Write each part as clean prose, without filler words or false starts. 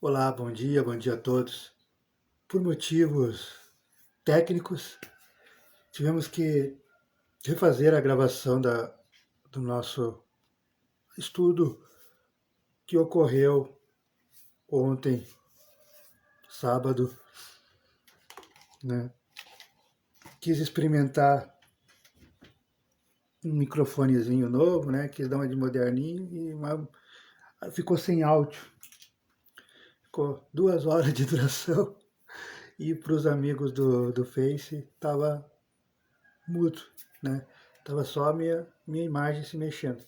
Olá, bom dia a todos. Por motivos técnicos, tivemos que refazer a gravação do nosso estudo que ocorreu ontem, sábado, né? Quis experimentar um microfonezinho novo, né? Quis dar uma de moderninho ficou sem áudio. Ficou 2 horas de duração e para os amigos do Face tava mudo, né? Tava só a minha imagem se mexendo.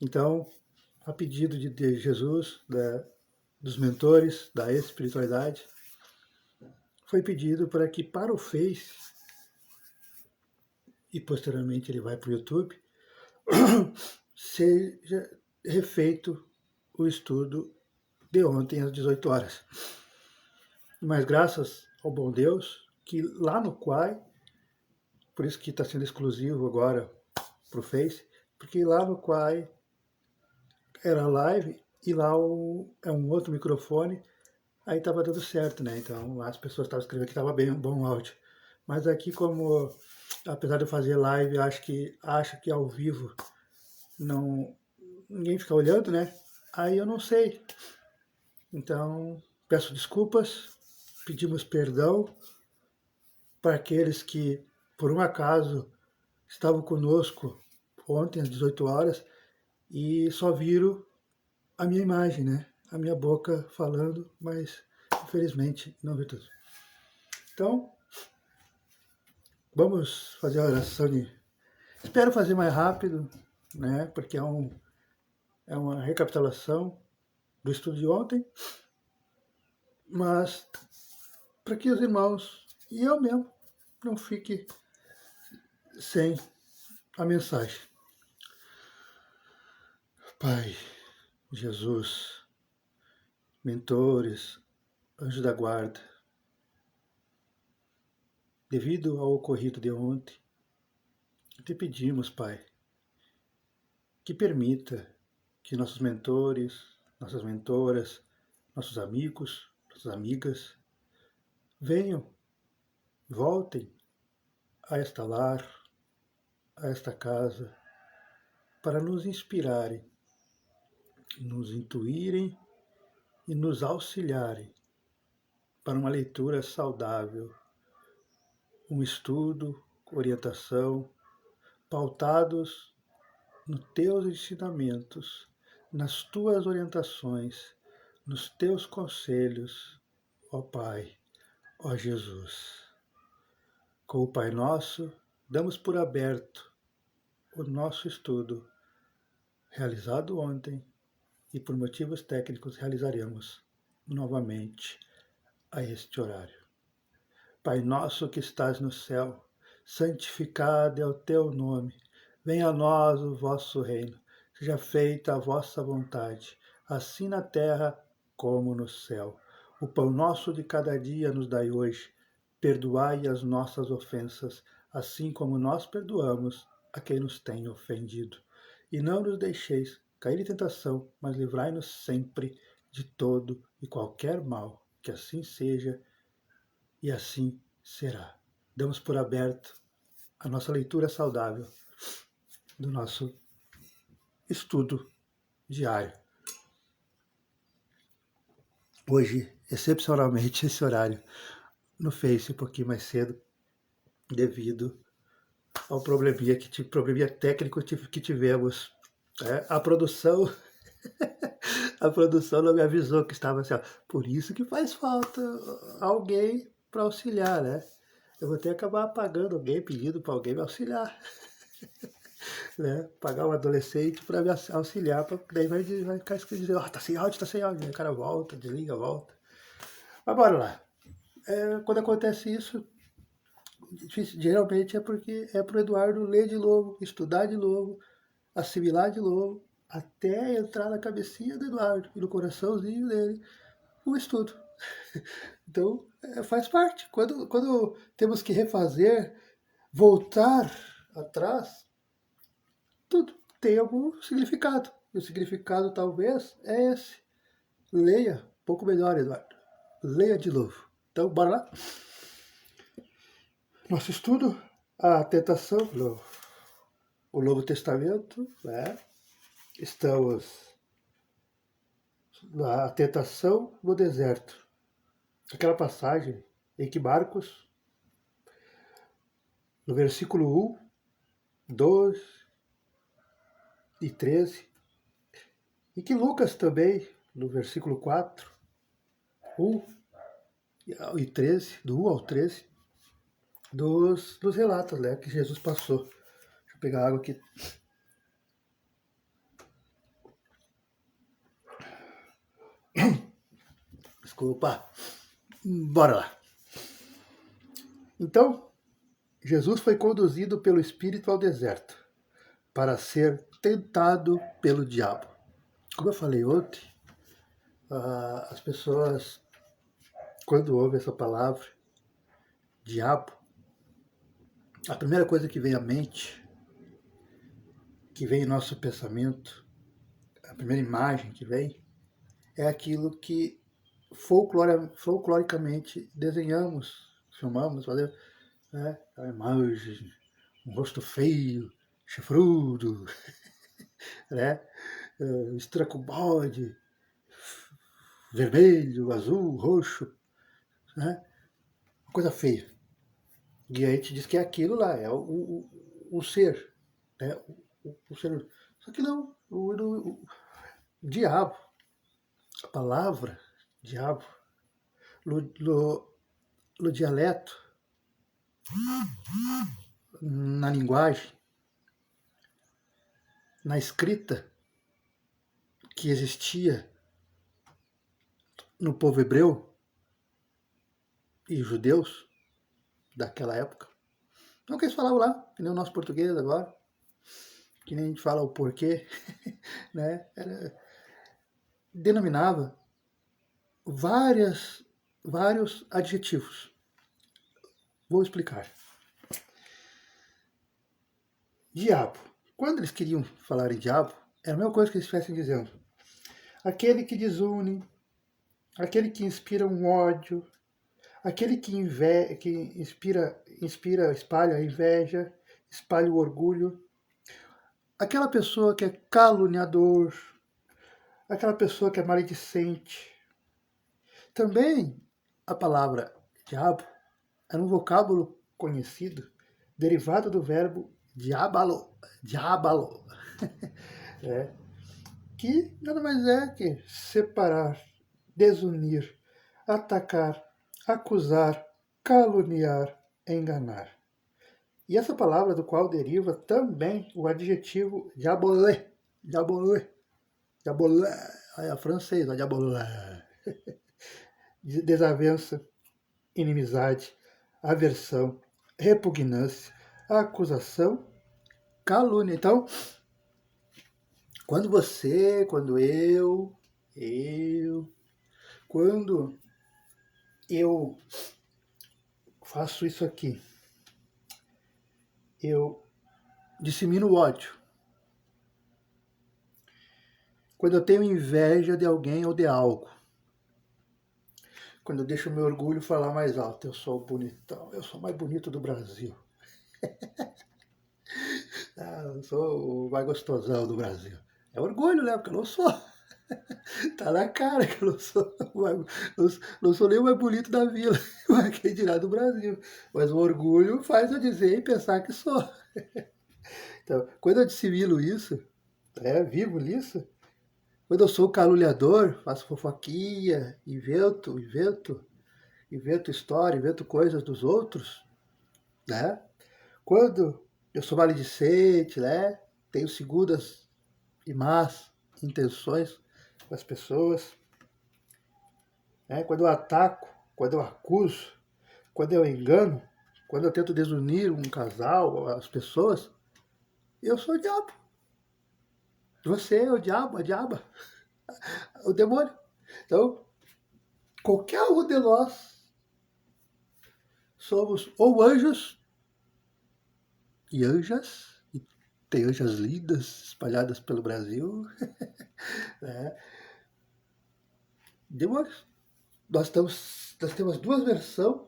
Então, a pedido de Jesus, dos mentores da espiritualidade, foi pedido para que para o Face, e posteriormente ele vai para o YouTube, seja refeito o estudo de ontem às 18 horas. Mas graças ao bom Deus, que lá no Quai, por isso que está sendo exclusivo agora para o Face, porque lá no Quai era live e lá é um outro microfone. Aí estava dando certo, né? Então as pessoas estavam escrevendo que estava bem um bom áudio. Mas aqui, como apesar de eu fazer live, acho que ao vivo não ninguém fica olhando, né? Aí eu não sei. Então peço desculpas, pedimos perdão para aqueles que por um acaso estavam conosco ontem às 18 horas e só viram a minha imagem, né? A minha boca falando, mas infelizmente não vi tudo. Então, vamos fazer a oração de... Espero fazer mais rápido, né? Porque é uma recapitulação do estudo de ontem, mas para que os irmãos e eu mesmo não fique sem a mensagem. Pai, Jesus, mentores, anjos da guarda, devido ao ocorrido de ontem, te pedimos, Pai, que permita que nossos mentores, nossas mentoras, nossos amigos, nossas amigas, venham, voltem a esta lar, a esta casa, para nos inspirarem, nos intuírem e nos auxiliarem para uma leitura saudável, um estudo, orientação, pautados nos teus ensinamentos, nas tuas orientações, nos teus conselhos, ó Pai, ó Jesus. Com o Pai Nosso, damos por aberto o nosso estudo, realizado ontem, e por motivos técnicos realizaremos novamente a este horário. Pai nosso que estás no céu, santificado é o teu nome. Venha a nós o vosso reino. Seja feita a vossa vontade, assim na terra como no céu. O pão nosso de cada dia nos dai hoje. Perdoai as nossas ofensas, assim como nós perdoamos a quem nos tem ofendido. E não nos deixeis cair em tentação, mas livrai-nos sempre de todo e qualquer mal. Que assim seja e assim será. Damos por aberto a nossa leitura saudável do nosso estudo diário. Hoje, excepcionalmente, esse horário no Face um pouquinho mais cedo, devido ao probleminha técnico que tivemos. A produção a produção não me avisou que estava assim, ó. Por isso que faz falta alguém para auxiliar, né? Eu vou ter que acabar pagando alguém, pedindo para alguém me auxiliar. Né? Pagar um adolescente para me auxiliar, daí vai ficar escrito dizer, tá sem áudio, tá sem áudio. Aí o cara volta, desliga, volta. Mas bora lá. Quando acontece isso, geralmente é porque é pro Eduardo ler de novo, estudar de novo, assimilar de novo, até entrar na cabecinha do Eduardo e no coraçãozinho dele o estudo. Então, faz parte. Quando temos que refazer, voltar atrás, tudo tem algum significado. E o significado talvez é esse. Leia, um pouco melhor, Eduardo. Leia de novo. Então, bora lá? Nosso estudo, a tentação, o Novo Testamento, né? Estamos na tentação no deserto. Aquela passagem em que Marcos, no versículo 1, 2 e 13, e que Lucas também, no versículo 4, 1 e 13, do 1 ao 13, dos relatos, né, que Jesus passou. Deixa eu pegar água aqui. Desculpa. Bora lá. Então, Jesus foi conduzido pelo Espírito ao deserto para ser tentado pelo diabo. Como eu falei ontem, as pessoas, quando ouvem essa palavra, diabo, a primeira coisa que vem à mente, que vem em nosso pensamento, a primeira imagem que vem, é aquilo que folcloricamente desenhamos, filmamos, fazemos, né? A imagem, um rosto feio, chifrudo, né? Mistura com bode, vermelho, azul, roxo, né? Uma coisa feia. E aí a gente diz que é aquilo lá, é o ser, né? O ser. Só que não, o diabo, a palavra diabo, no dialeto, na linguagem, na escrita que existia no povo hebreu e judeus daquela época. Não que eles falavam lá, que nem o nosso português agora, que nem a gente fala o porquê, né? Denominava vários adjetivos. Vou explicar. Diabo. Quando eles queriam falar em diabo, era a mesma coisa que eles estivessem dizendo. Aquele que desune, aquele que inspira um ódio, aquele que espalha a inveja, espalha o orgulho, aquela pessoa que é caluniador, aquela pessoa que é maledicente. Também a palavra diabo era um vocábulo conhecido, derivado do verbo diabalo, é, que nada mais é que separar, desunir, atacar, acusar, caluniar, enganar. E essa palavra do qual deriva também o adjetivo diabolé, diabolé, diabolé, é francês, diabolé, desavença, inimizade, aversão, repugnância, acusação, calúnia. Então, quando eu faço isso aqui, eu dissemino o ódio. Quando eu tenho inveja de alguém ou de algo. Quando eu deixo o meu orgulho falar mais alto, eu sou bonitão, eu sou o mais bonito do Brasil. Eu sou o mais gostosão do Brasil. É orgulho, né? Porque eu não sou. Tá na cara que eu não sou nem o mais bonito da vila, quem dirá do Brasil. Mas o orgulho faz eu dizer e pensar que sou. Então, quando eu dissimilo isso, vivo nisso, quando eu sou caluniador, faço fofoquinha, invento história, invento coisas dos outros, né? Quando eu sou maledicente, né? Tenho segundas e más intenções com as pessoas, né? Quando eu ataco, quando eu acuso, quando eu engano, quando eu tento desunir um casal, as pessoas, eu sou o diabo. Você é o diabo, a diaba, o demônio. Então, qualquer um de nós somos ou anjos e anjas, e tem anjas lindas espalhadas pelo Brasil, né? nós temos duas versões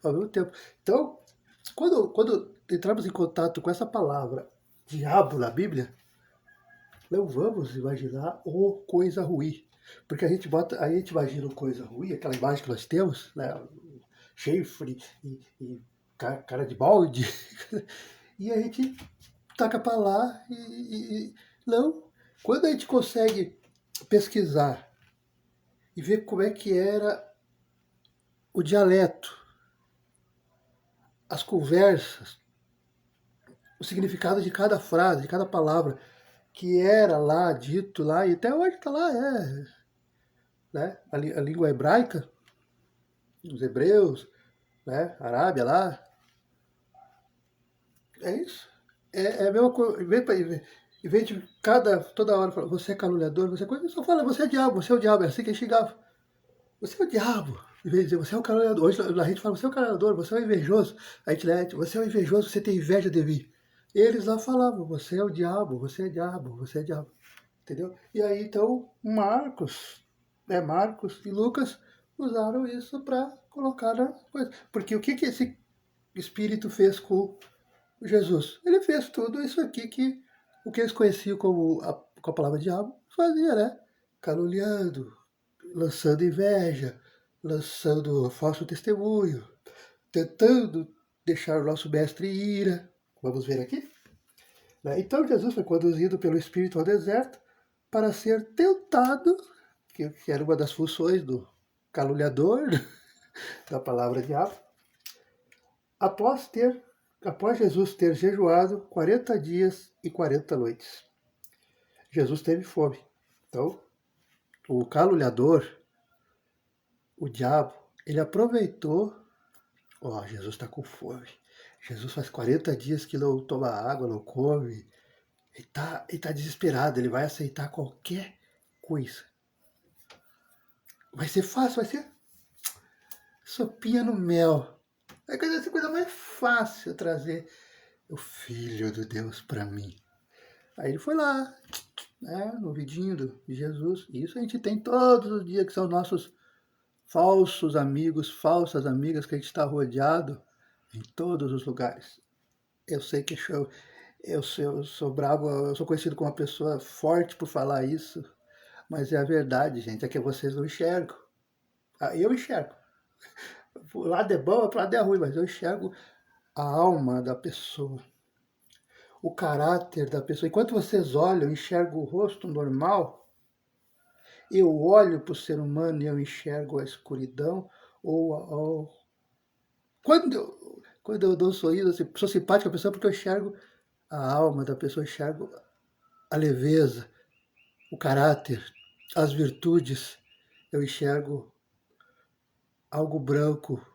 ao mesmo tempo. Então, quando entramos em contato com essa palavra diabo na Bíblia, não vamos imaginar o coisa ruim. Porque a gente imagina o coisa ruim, aquela imagem que nós temos, né? Chifre e cara de balde, e a gente taca para lá não. Quando a gente consegue pesquisar e ver como é que era o dialeto, as conversas, o significado de cada frase, de cada palavra, que era lá, dito lá, e até hoje está lá, né? A língua hebraica, os hebreus, né? A Arábia lá. É isso. É a mesma coisa. Em vez de toda hora falar, você é caluniador, você é coisa, só fala, você é diabo, você é o diabo, é assim que ele xingava. Você é o diabo. Em vez de dizer, você é o caluniador. Hoje a gente fala, você é o caluniador, você é o invejoso. A gente lê, você é o invejoso, você tem inveja de mim. Eles lá falavam, você é o diabo, você é diabo, você é diabo. Entendeu? E aí então Marcos e Lucas usaram isso para colocar na coisa. Porque o que esse espírito fez com Jesus? Ele fez tudo isso aqui que o que eles conheciam com a palavra diabo fazia, né? Caluniando, lançando inveja, lançando falso testemunho, tentando deixar o nosso mestre em ira. Vamos ver aqui? Né? Então Jesus foi conduzido pelo Espírito ao deserto para ser tentado, que era uma das funções do caluniador, da palavra diabo, após Jesus ter jejuado 40 dias e 40 noites. Jesus teve fome. Então, o caluniador, o diabo, ele aproveitou. Jesus está com fome. Jesus faz 40 dias que não toma água, não come. Ele tá desesperado, ele vai aceitar qualquer coisa. Vai ser fácil, vai ser sopinha no mel. Vai ser a coisa mais fácil trazer o Filho de Deus para mim. Aí ele foi lá, né, no vidinho de Jesus. Isso a gente tem todos os dias, que são nossos falsos amigos, falsas amigas, que a gente está rodeado em todos os lugares. Eu sei que eu sou bravo, eu sou conhecido como uma pessoa forte por falar isso, mas é a verdade, gente, é que vocês não enxergam. Eu enxergo. O lado é bom, o lado é ruim, mas eu enxergo a alma da pessoa, o caráter da pessoa. Enquanto vocês olham, enxergam o rosto normal, eu olho para o ser humano e eu enxergo a escuridão quando eu dou um sorriso, assim, sou simpática à pessoa porque eu enxergo a alma da pessoa, enxergo a leveza, o caráter, as virtudes. Eu enxergo algo branco,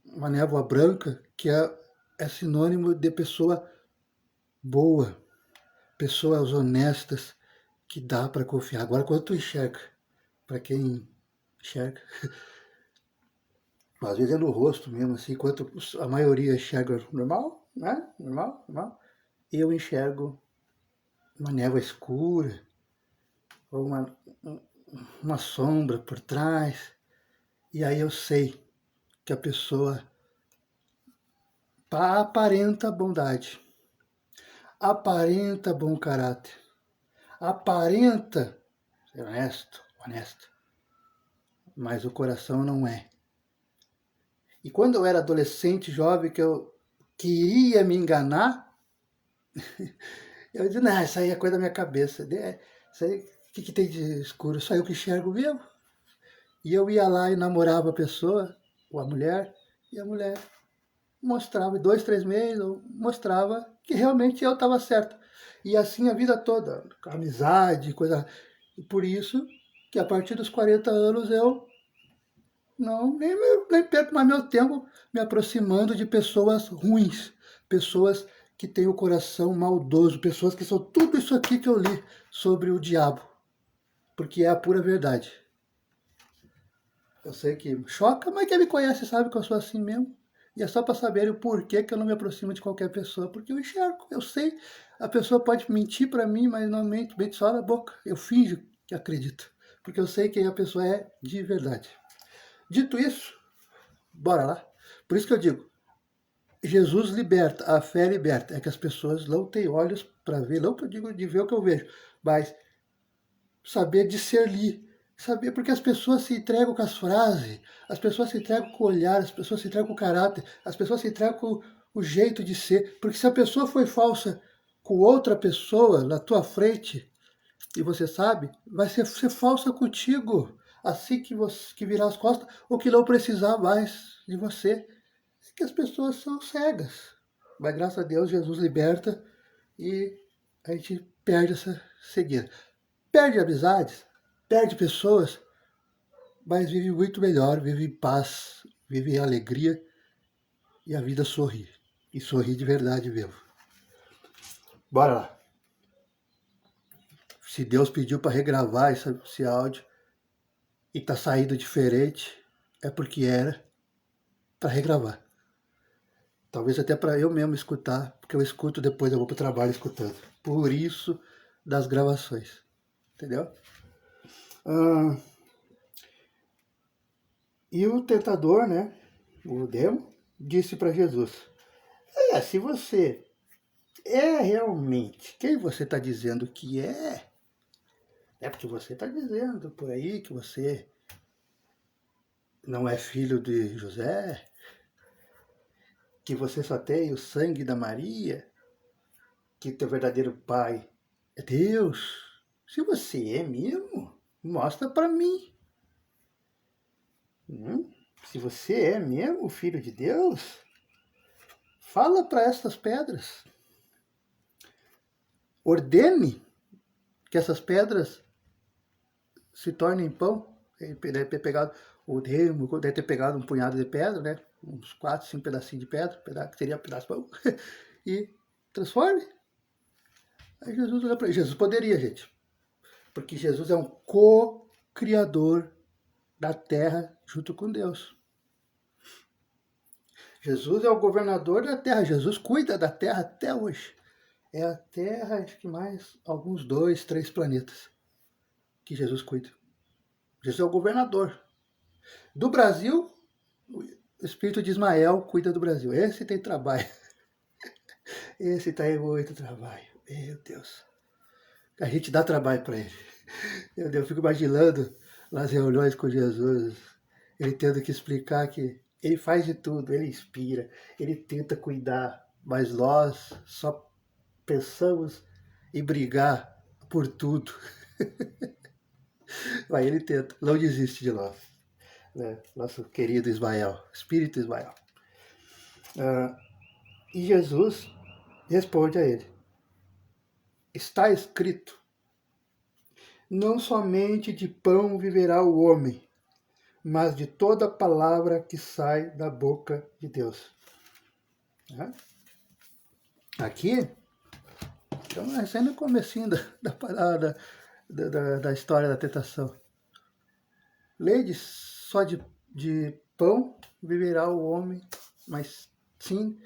uma névoa branca, que é sinônimo de pessoa boa, pessoas honestas, que dá para confiar. Agora, quando tu enxerga, para quem enxerga, às vezes é no rosto mesmo, assim, enquanto a maioria enxerga normal, né? Normal. Eu enxergo uma névoa escura, ou uma sombra por trás, e aí eu sei que a pessoa aparenta bondade, aparenta bom caráter, aparenta ser honesta, mas o coração não é. E quando eu era adolescente, jovem, que eu queria me enganar, eu dizia, não, isso aí é coisa da minha cabeça. Isso aí, o que tem de escuro? Só eu que enxergo mesmo. E eu ia lá e namorava a pessoa, ou a mulher, e a mulher mostrava, em 2, 3 meses, mostrava que realmente eu estava certo. E assim a vida toda, amizade, coisa. E por isso que a partir dos 40 anos eu nem perco mais meu tempo me aproximando de pessoas ruins, pessoas que têm o coração maldoso, pessoas que são tudo isso aqui que eu li sobre o diabo, porque é a pura verdade. Eu sei que choca, mas quem me conhece sabe que eu sou assim mesmo. E é só para saber o porquê que eu não me aproximo de qualquer pessoa, porque eu enxergo, eu sei. A pessoa pode mentir para mim, mas não mente só na boca. Eu finjo que acredito, porque eu sei quem a pessoa é de verdade. Dito isso, bora lá. Por isso que eu digo, Jesus liberta, a fé liberta. É que as pessoas não têm olhos para ver, não que eu digo de ver o que eu vejo, mas saber discernir. Saber, porque as pessoas se entregam com as frases, as pessoas se entregam com o olhar, as pessoas se entregam com o caráter, as pessoas se entregam com o jeito de ser. Porque se a pessoa foi falsa com outra pessoa na tua frente, e você sabe, vai ser falsa contigo. Assim que você que virar as costas, ou que não precisar mais de você. Que as pessoas são cegas. Mas graças a Deus, Jesus liberta e a gente perde essa cegueira. Perde amizades, perde pessoas, mas vive muito melhor, vive em paz, vive em alegria e a vida sorri. E sorri de verdade mesmo. Bora lá. Se Deus pediu para regravar esse áudio e tá saindo diferente, é porque era para regravar. Talvez até para eu mesmo escutar, porque eu escuto depois, eu vou para o trabalho escutando. Por isso das gravações. Entendeu? E o tentador, né, o demo, disse para Jesus, se você é realmente quem você está dizendo que é porque você está dizendo por aí que você não é filho de José, que você só tem o sangue da Maria, que teu verdadeiro pai é Deus. Se você é mesmo, mostra para mim. Se você é mesmo o filho de Deus, fala para estas pedras. Ordene que essas pedras se tornem pão. Ele deve ter pegado o remo, deve ter pegado um punhado de pedra, né? Uns 4, 5 pedacinhos de pedra, que seria um pedaço de pão, e transforme. Aí Jesus olha para ele. Jesus poderia, gente, porque Jesus é um co-criador da terra junto com Deus. Jesus é o governador da terra. Jesus cuida da terra até hoje. É a Terra, acho que mais alguns 2, 3 planetas que Jesus cuida. Jesus é o governador. Do Brasil, o espírito de Ismael cuida do Brasil. Esse tem trabalho. Esse tá em muito trabalho. Meu Deus. A gente dá trabalho para ele. Meu Deus, eu fico imaginando nas reuniões com Jesus, ele tendo que explicar que ele faz de tudo, ele inspira, ele tenta cuidar, mas nós só pensamos em brigar por tudo. Mas ele tenta, não desiste de nós. Né? Nosso querido Ismael, Espírito Ismael. E Jesus responde a ele: está escrito, não somente de pão viverá o homem, mas de toda palavra que sai da boca de Deus. Aqui, estamos recém no comecinho da parada, da história da tentação. Lei só de pão viverá o homem, mas sim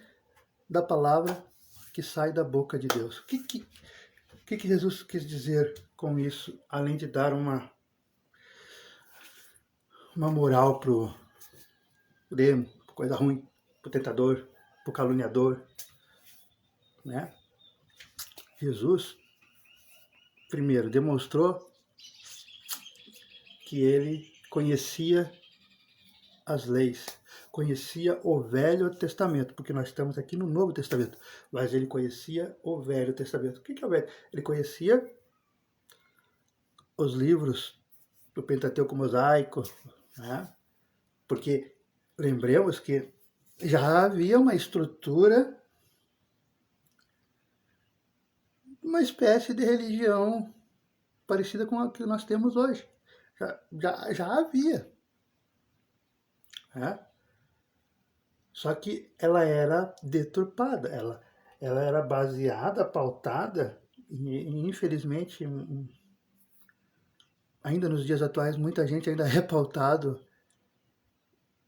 da palavra que sai da boca de Deus. O que Jesus quis dizer com isso, além de dar uma moral pro demo, coisa ruim, pro tentador, pro caluniador, né? Jesus, primeiro, demonstrou que ele conhecia as leis, conhecia o Velho Testamento, porque nós estamos aqui no Novo Testamento, mas ele conhecia o Velho Testamento. O que é o Velho? Ele conhecia os livros do Pentateuco Mosaico, né? Porque lembremos que já havia uma estrutura, uma espécie de religião parecida com a que nós temos hoje. Já havia. Né? Só que ela era deturpada, ela era baseada, pautada, e infelizmente, ainda nos dias atuais, muita gente ainda é pautado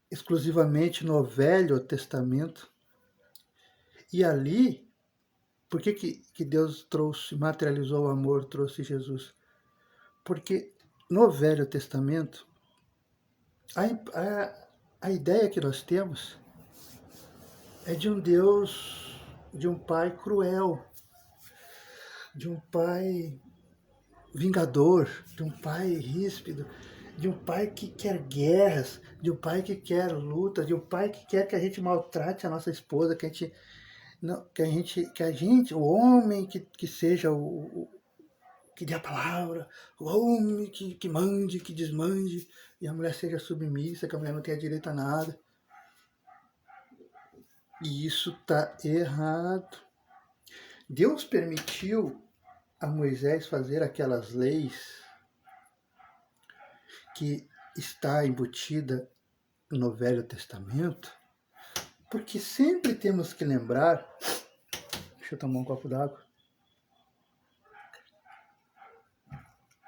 exclusivamente no Velho Testamento. E ali, por que Deus trouxe, materializou o amor, trouxe Jesus? Porque no Velho Testamento, a ideia que nós temos é de um Deus, de um pai cruel, de um pai vingador, de um pai ríspido, de um pai que quer guerras, de um pai que quer luta, de um pai que quer que a gente maltrate a nossa esposa, que a gente, não, que a gente, o homem que seja o que dê a palavra, o homem que mande, que desmande, e a mulher seja submissa, que a mulher não tenha direito a nada. E isso está errado. Deus permitiu a Moisés fazer aquelas leis que está embutida no Velho Testamento, porque sempre temos que lembrar. Deixa eu tomar um copo d'água.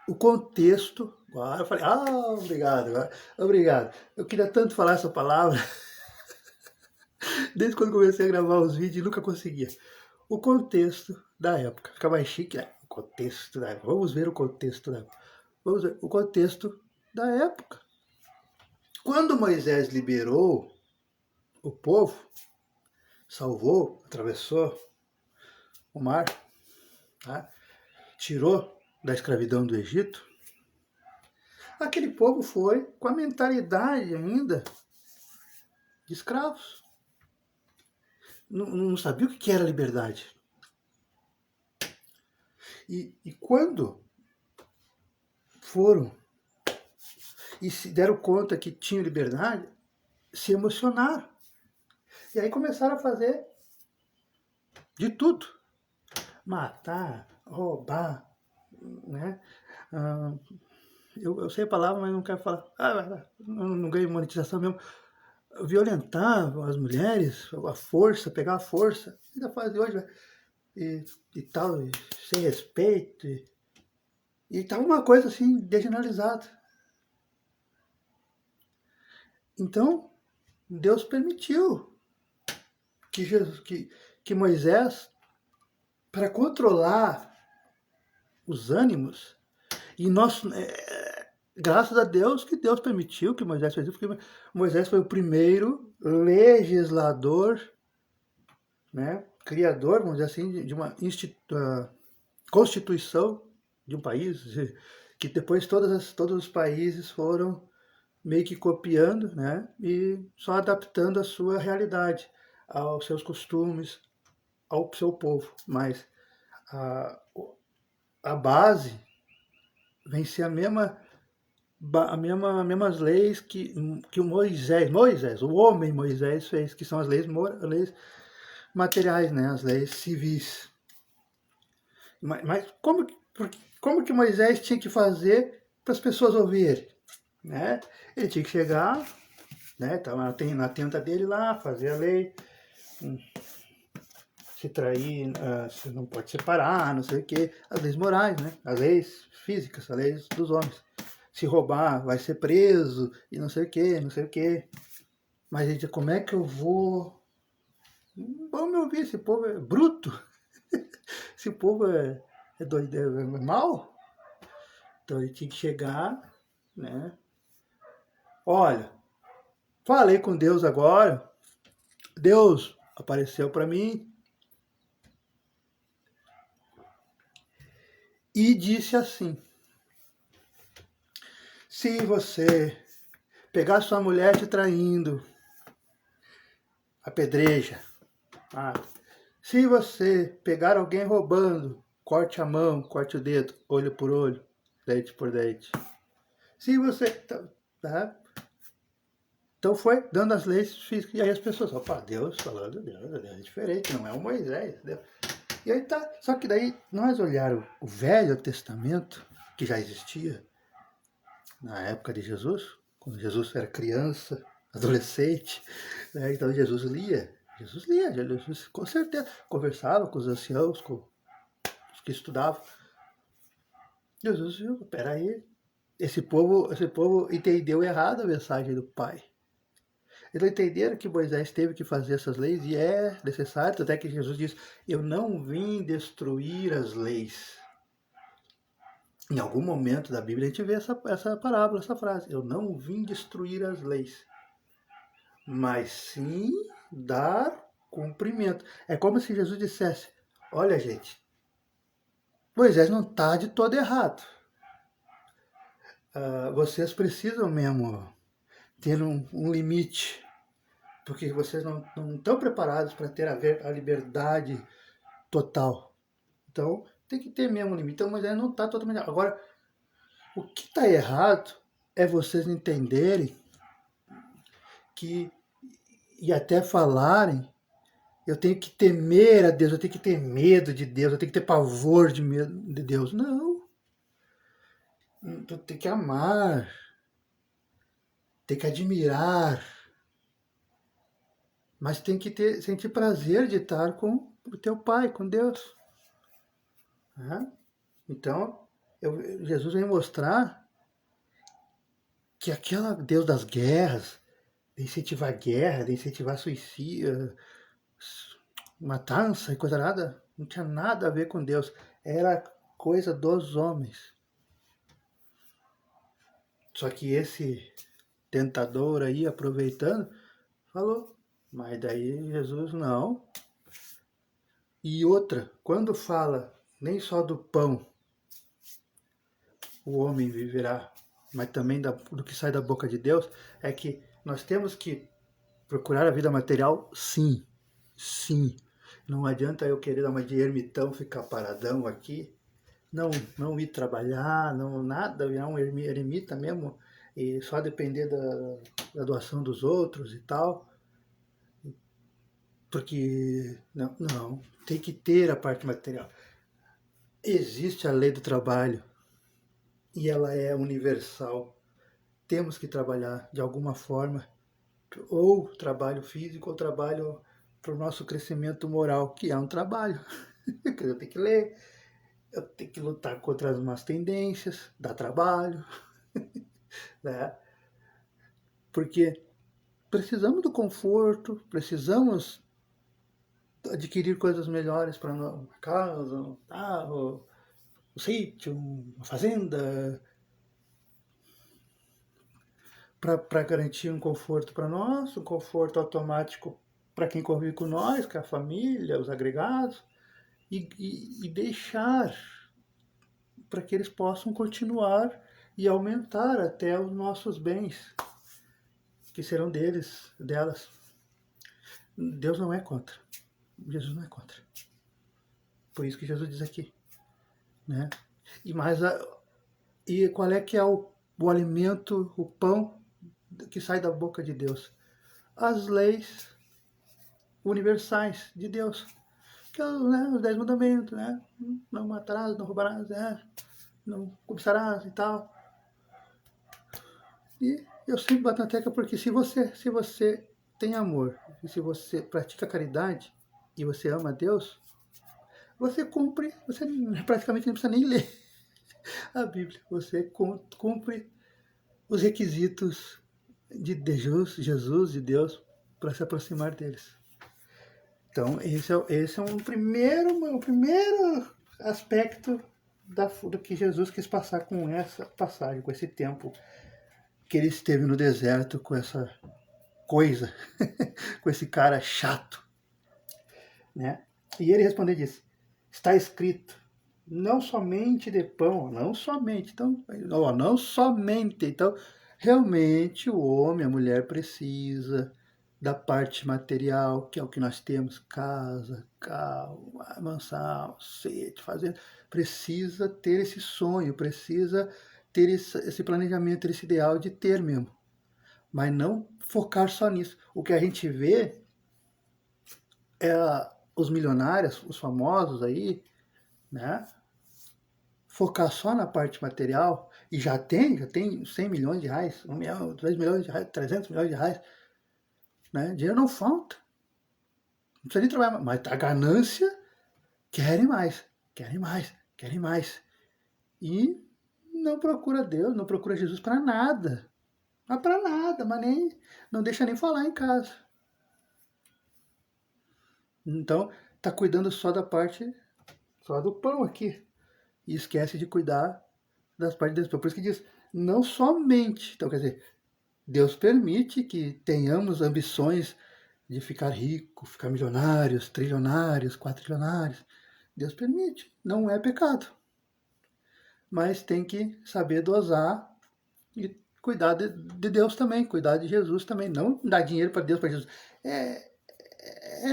O contexto. Eu falei, obrigado, obrigado. Eu queria tanto falar essa palavra. Desde quando comecei a gravar os vídeos, nunca conseguia. O contexto da época. Fica mais chique, né? O contexto da época. Vamos ver o contexto da época. Vamos ver o contexto da época. Quando Moisés liberou o povo, salvou, atravessou o mar, tá? Tirou da escravidão do Egito, aquele povo foi com a mentalidade ainda de escravos. Não sabia o que era liberdade. E quando foram e se deram conta que tinham liberdade, se emocionaram. E aí começaram a fazer de tudo. Matar, roubar, né? Eu sei a palavra, mas não quero falar. Não ganho monetização mesmo. Violentar as mulheres, a força, pegar a força. Ainda faz de hoje, e tal, e sem respeito. E tá uma coisa assim, degeneralizada. Então, Deus permitiu que Moisés, para controlar os ânimos, e nós, graças a Deus que Deus permitiu que Moisés fez isso, porque Moisés foi o primeiro legislador, né, criador, vamos dizer assim, de uma constituição de um país, que depois todos os países foram meio que copiando, né, e só adaptando a sua realidade, aos seus costumes, ao seu povo. Mas a base vem ser a mesmas leis que o Moisés, o homem Moisés fez, que são as leis materiais, né, as leis civis. Mas como que Moisés tinha que fazer para as pessoas ouvirem? Né? Ele tinha que chegar, né, tava na tenda dele lá, fazer a lei, se trair, você não pode separar, não sei o quê, as leis morais, né, as leis físicas, as leis dos homens. Se roubar, vai ser preso, e não sei o quê, não sei o quê. Mas ele diz, como é que eu vou... Vamos me ouvir, esse povo é bruto, esse povo é doido, é mal. Então ele tinha que chegar, né, olha, falei com Deus agora, Deus apareceu para mim e disse assim: se você pegar sua mulher te traindo, apedreja. Se você pegar alguém roubando, corte a mão, corte o dedo, olho por olho, dente por dente. Se você... Tá? Então foi dando as leis físicas. E aí as pessoas, opa, Deus falando, Deus é diferente, não é o Moisés. Deus. E aí tá. Só que daí nós olharmos o Velho Testamento, que já existia na época de Jesus, quando Jesus era criança, adolescente, né? Então Jesus lia, Jesus com certeza conversava com os anciãos, com os que estudavam. Jesus viu, peraí, esse povo entendeu errado a mensagem do Pai. Eles entenderam que Moisés teve que fazer essas leis e é necessário, até que Jesus diz, eu não vim destruir as leis. Em algum momento da Bíblia a gente vê essa parábola, essa frase. Eu não vim destruir as leis, mas sim dar cumprimento. É como se Jesus dissesse, olha gente, Moisés não está de todo errado. Vocês precisam mesmo ter um limite, porque vocês não estão preparados para ter a liberdade total. Então, tem que ter mesmo um limite. Então, Moisés não está totalmente errado. Agora, o que está errado é vocês entenderem que, e até falarem, eu tenho que temer a Deus, eu tenho que ter medo de Deus, eu tenho que ter pavor de medo de Deus. Não. Tu tem que amar, tem que admirar, mas tem que sentir prazer de estar com o teu Pai, com Deus. Né? Então, Jesus vem mostrar que aquela Deus das guerras, de incentivar guerra, de incentivar suicídio, matança e coisa nada, não tinha nada a ver com Deus. Era coisa dos homens. Só que esse tentador aí, aproveitando, falou, mas daí Jesus não. E outra, quando fala nem só do pão o homem viverá, mas também do que sai da boca de Deus, é que nós temos que procurar a vida material, sim, sim. Não adianta eu querer dar uma de ermitão, ficar paradão aqui, não ir trabalhar, não nada, virar um eremita mesmo, e só depender da doação dos outros e tal. Porque, não, tem que ter a parte material. Existe a lei do trabalho e ela é universal. Temos que trabalhar de alguma forma, ou trabalho físico, ou trabalho para o nosso crescimento moral, que é um trabalho. Eu tenho que ler, eu tenho que lutar contra as más tendências, dá trabalho, né? Porque precisamos do conforto, precisamos adquirir coisas melhores para uma casa, um carro, um sítio, uma fazenda, para garantir um conforto para nós, um conforto automático para quem convive com nós, que é a família, os agregados, e deixar para que eles possam continuar e aumentar até os nossos bens, que serão delas. Deus não é contra. Jesus não é contra. Por isso que Jesus diz aqui, né? E qual é que é o alimento, o pão que sai da boca de Deus? As leis universais de Deus, que é, né, os 10 mandamentos, né? Não matarás, não roubarás, né? Não cobiçarás e tal. E eu sempre bato na tecla porque se você tem amor, e se você pratica caridade e você ama a Deus, você cumpre, você praticamente não precisa nem ler a Bíblia, você cumpre os requisitos de Jesus, de Deus, para se aproximar deles. Então, esse é um primeiro aspecto do que Jesus quis passar com essa passagem, com esse tempo que ele esteve no deserto com essa coisa, com esse cara chato, né? E ele respondeu e disse, está escrito, não somente de pão, não somente, então, não somente, então, realmente o homem, a mulher precisa da parte material, que é o que nós temos, casa, carro, mansão, sede, fazer, precisa ter esse sonho, precisa ter esse planejamento, ter esse ideal de ter mesmo, mas não focar só nisso. O que a gente vê é os milionários, os famosos aí, né? Focar só na parte material, e já tem 100 milhões de reais, 1 milhão, 2 milhões de reais, 300 milhões de reais, né? Dinheiro não falta, não precisa nem trabalhar, mas a ganância, querem mais, querem mais, querem mais. E não procura Deus, não procura Jesus para nada, mas nem, não deixa nem falar em casa. Então, cuidando só da parte, só do pão aqui. E esquece de cuidar das partes de Deus. Por isso que diz, não somente. Então, quer dizer, Deus permite que tenhamos ambições de ficar rico, ficar milionários, trilionários, quatrilionários. Deus permite, não é pecado. Mas tem que saber dosar e cuidar de Deus também, cuidar de Jesus também. Não dar dinheiro para Deus, para Jesus. É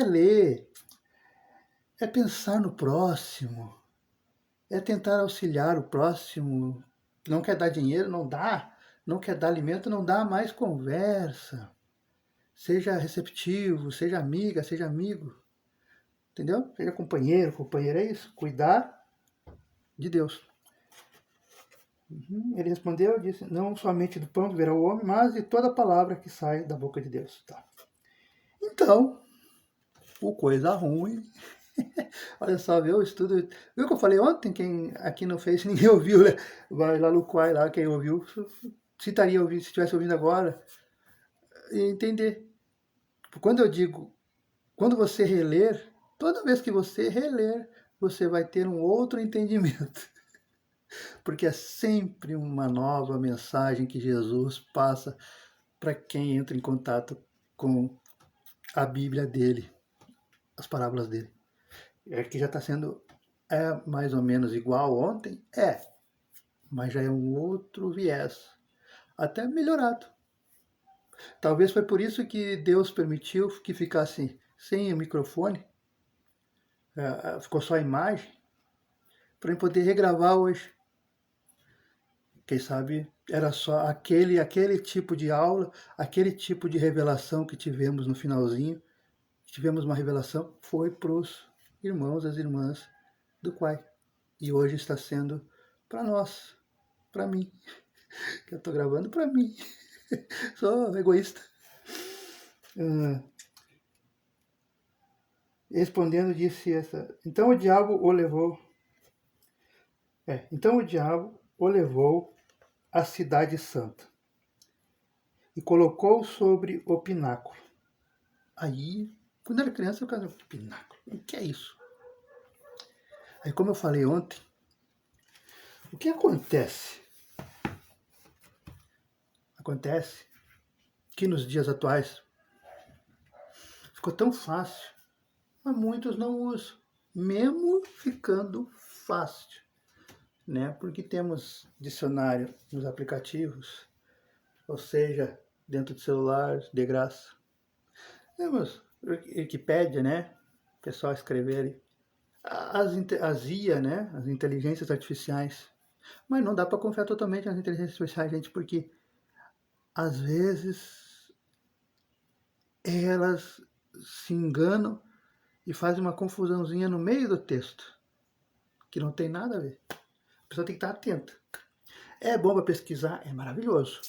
ler, é pensar no próximo, é tentar auxiliar o próximo. Não quer dar dinheiro, não dá. Não quer dar alimento, não dá, mais conversa. Seja receptivo, seja amiga, seja amigo. Entendeu? Seja companheiro, companheira, é isso. Cuidar de Deus. Ele respondeu, disse, não somente do pão viverá o homem, mas de toda palavra que sai da boca de Deus. Tá. Então, o coisa ruim. Olha só, viu o estudo. Viu o que eu falei ontem? Quem aqui no Face ninguém ouviu, né? Vai lá no Quai, lá, quem ouviu, se estaria ouvindo, se estivesse ouvindo agora, e entender. Quando eu digo, quando você reler, toda vez que você reler, você vai ter um outro entendimento. Porque é sempre uma nova mensagem que Jesus passa para quem entra em contato com a Bíblia dele, as parábolas dele. É que já está sendo mais ou menos igual ontem? Mas já é um outro viés, até melhorado. Talvez foi por isso que Deus permitiu que ficasse sem o microfone, ficou só a imagem, para eu poder regravar hoje. Quem sabe era só aquele tipo de aula, aquele tipo de revelação que tivemos no finalzinho. Tivemos uma revelação, foi para os irmãos, as irmãs do Quai. E hoje está sendo para nós, para mim, que eu estou gravando para mim. Sou egoísta. Respondendo, disse essa. Então o diabo o levou. Então o diabo o levou à cidade santa e colocou sobre o pináculo. Aí, quando eu era criança, eu falava, pináculo, o que é isso? Aí, como eu falei ontem, o que acontece? Acontece que nos dias atuais ficou tão fácil, mas muitos não usam, mesmo ficando fácil, né? Porque temos dicionário nos aplicativos, ou seja, dentro do celular, de graça. Temos Wikipédia, né? O pessoal escrever ali. As IA, né? As inteligências artificiais. Mas não dá para confiar totalmente nas inteligências artificiais, gente, porque às vezes elas se enganam e fazem uma confusãozinha no meio do texto, que não tem nada a ver. A pessoa tem que estar atenta. É bom para pesquisar? É maravilhoso.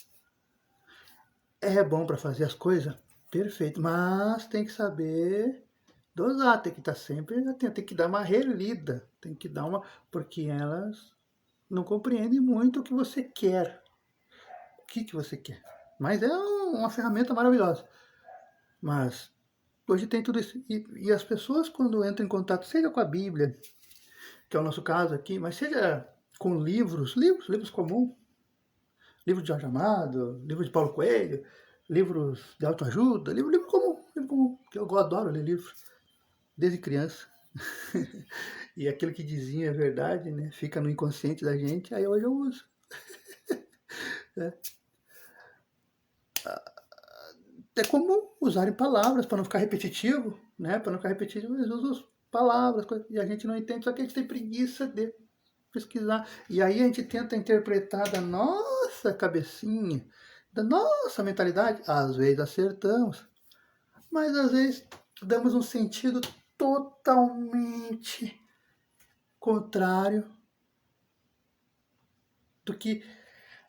É bom para fazer as coisas? Perfeito. Mas tem que saber dosar, tem que estar sempre atento, tem que dar uma relida, tem que dar uma... Porque elas não compreendem muito o que você quer. O que você quer. Mas é uma ferramenta maravilhosa. Mas hoje tem tudo isso. E as pessoas, quando entram em contato, seja com a Bíblia, que é o nosso caso aqui, mas seja com livros comuns, livro de Jorge Amado, livro de Paulo Coelho, livros de autoajuda, livro comum, que eu adoro ler livros, desde criança. E aquilo que diziam é verdade, né? Fica no inconsciente da gente, aí hoje eu uso. É comum usarem palavras para não ficar repetitivo, né? Para não ficar repetitivo, eles usam palavras, e a gente não entende, só que a gente tem preguiça de pesquisar. E aí a gente tenta interpretar da nossa cabecinha, da nossa mentalidade. Às vezes acertamos, mas às vezes damos um sentido totalmente contrário do que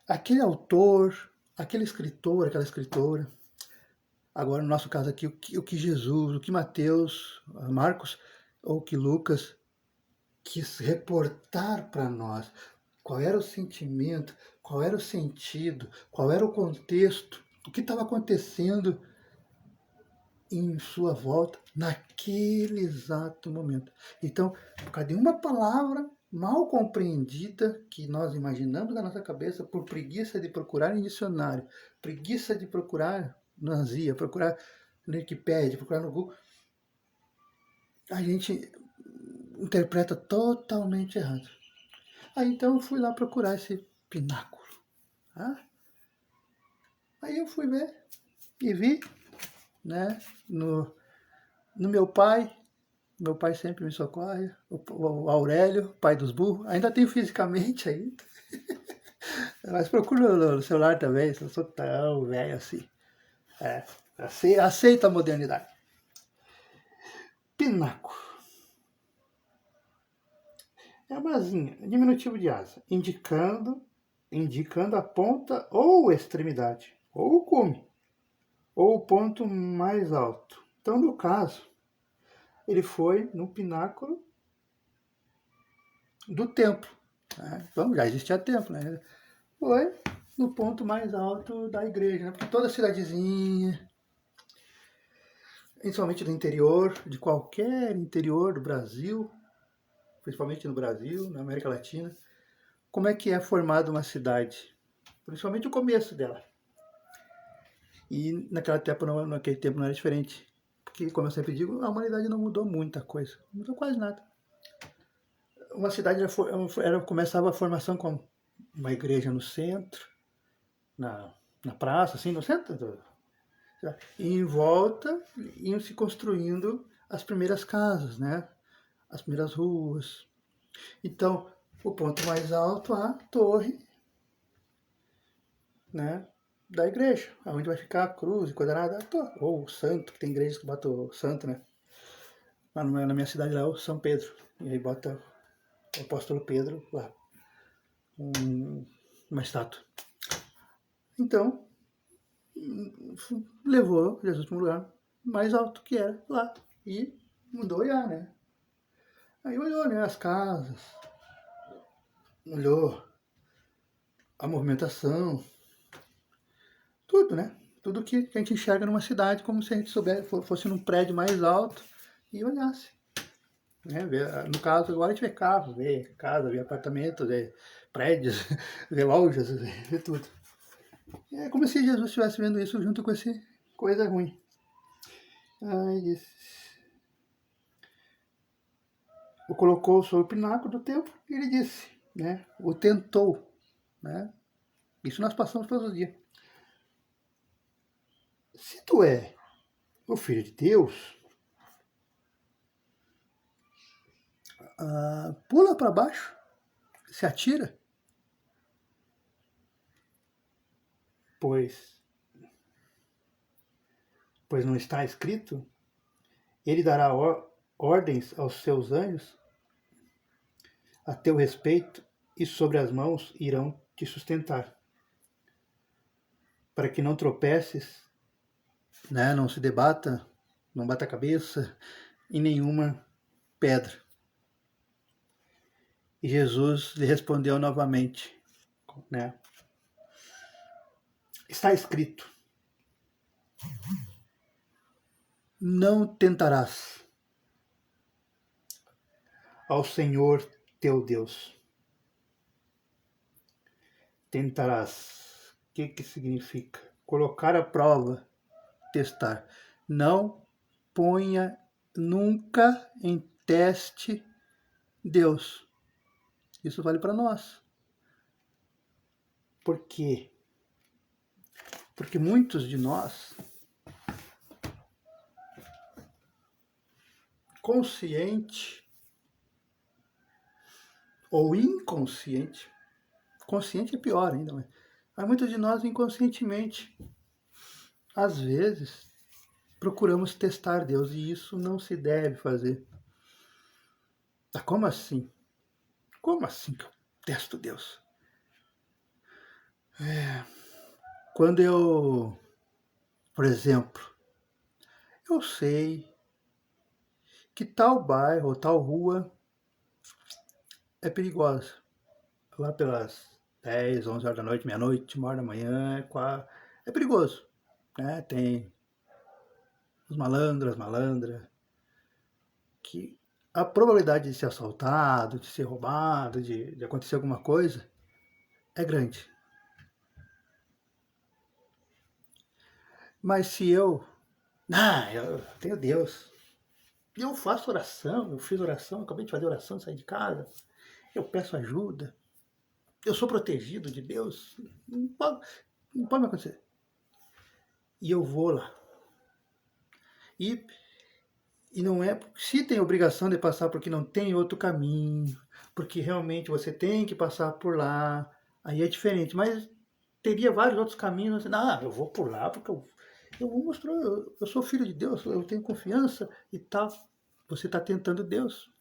aquele autor, aquele escritor, aquela escritora. Agora, no nosso caso aqui, o que Jesus, o que Mateus, Marcos ou que Lucas quis reportar para nós. Qual era o sentimento, qual era o sentido, qual era o contexto, o que estava acontecendo em sua volta naquele exato momento. Então, por causa de uma palavra, mal compreendida que nós imaginamos na nossa cabeça por preguiça de procurar em dicionário, preguiça de procurar no Anzia, procurar no Wikipedia, procurar no Google, a gente interpreta totalmente errado. Aí então eu fui lá procurar esse pináculo. Tá? Aí eu fui ver e vi, né, no meu pai sempre me socorre, o Aurélio, pai dos burros, ainda tenho fisicamente ainda, mas procuro no celular também, não sou tão velho assim. É, aceita a modernidade. Pináculo. É uma asinha, diminutivo de asa, indicando a ponta ou extremidade, ou o cume, ou o ponto mais alto. Então, no caso, ele foi no pináculo do templo. Né? Então, já existia templo, né? Foi no ponto mais alto da igreja, né? Porque toda cidadezinha, principalmente do interior, de qualquer interior do Brasil, principalmente no Brasil, na América Latina, como é que é formada uma cidade? Principalmente o começo dela. E naquele tempo não era diferente. Porque, como eu sempre digo, a humanidade não mudou muita coisa. Não mudou quase nada. Uma cidade começava a formação com uma igreja no centro, na praça, assim, no centro. E em volta iam se construindo as primeiras casas, né? As primeiras ruas. Então, o ponto mais alto, a torre, né? Da igreja, onde vai ficar a cruz e coisa nada, ou o santo, que tem igrejas que botam o santo, né? Lá na minha cidade lá é o São Pedro, e aí bota o apóstolo Pedro lá, uma estátua. Então, levou Jesus para um lugar mais alto que era lá, e mandou olhar, né? Aí olhou, né, as casas, olhou a movimentação, tudo, né? Tudo que a gente enxerga numa cidade, como se a gente fosse num prédio mais alto e olhasse. Né? No caso, agora a gente vê carro, vê casa, vê apartamento, vê prédios, vê lojas, vê tudo. É como se Jesus estivesse vendo isso junto com essa coisa ruim. Aí disse, o colocou sobre o pináculo do templo e ele disse, né? O tentou, né? Isso nós passamos todos os dias. Se tu é o filho de Deus, pula para baixo, se atira, pois não está escrito, ele dará ordens aos seus anjos a teu respeito e sobre as mãos irão te sustentar, para que não tropeces, né, não se debata, não bata a cabeça em nenhuma pedra. E Jesus lhe respondeu novamente, né? Está escrito, não tentarás ao Senhor teu Deus. Tentarás. O que significa? Colocar à prova, testar. Não ponha nunca em teste Deus. Isso vale para nós. Por quê? Porque muitos de nós, consciente ou inconsciente, consciente é pior ainda, mas muitos de nós inconscientemente, às vezes, procuramos testar Deus e isso não se deve fazer. Como assim? Como assim que eu testo Deus? Quando eu, por exemplo, eu sei que tal bairro ou tal rua é perigosa. Lá pelas 10, 11 horas da noite, meia-noite, 1 hora da manhã, é perigoso. Né? Tem os malandros, as malandras, que a probabilidade de ser assaltado, de ser roubado, de acontecer alguma coisa é grande. Mas se eu tenho Deus, eu faço oração, eu fiz oração, acabei de fazer oração, saí de casa, eu peço ajuda, eu sou protegido de Deus, não pode me acontecer. E eu vou lá. E não é, se tem obrigação de passar porque não tem outro caminho, porque realmente você tem que passar por lá, aí é diferente, mas teria vários outros caminhos, não, eu vou por lá porque eu vou mostrar, eu sou filho de Deus, eu tenho confiança e tal. Você está tentando Deus.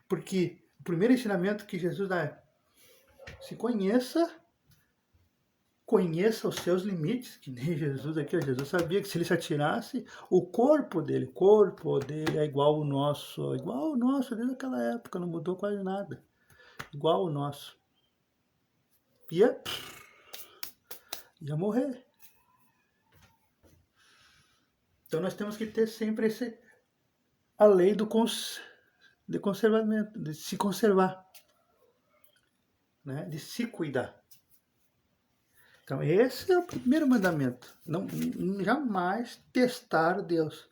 Porque o primeiro ensinamento que Jesus dá é: se conheça os seus limites, que nem Jesus aqui, Jesus sabia que se ele se atirasse, o corpo dele é igual ao nosso desde aquela época, não mudou quase nada, igual ao nosso. Ia morrer. Então nós temos que ter sempre a lei de conservamento, de se conservar, né? De se cuidar. Então esse é o primeiro mandamento. Não, jamais testar Deus.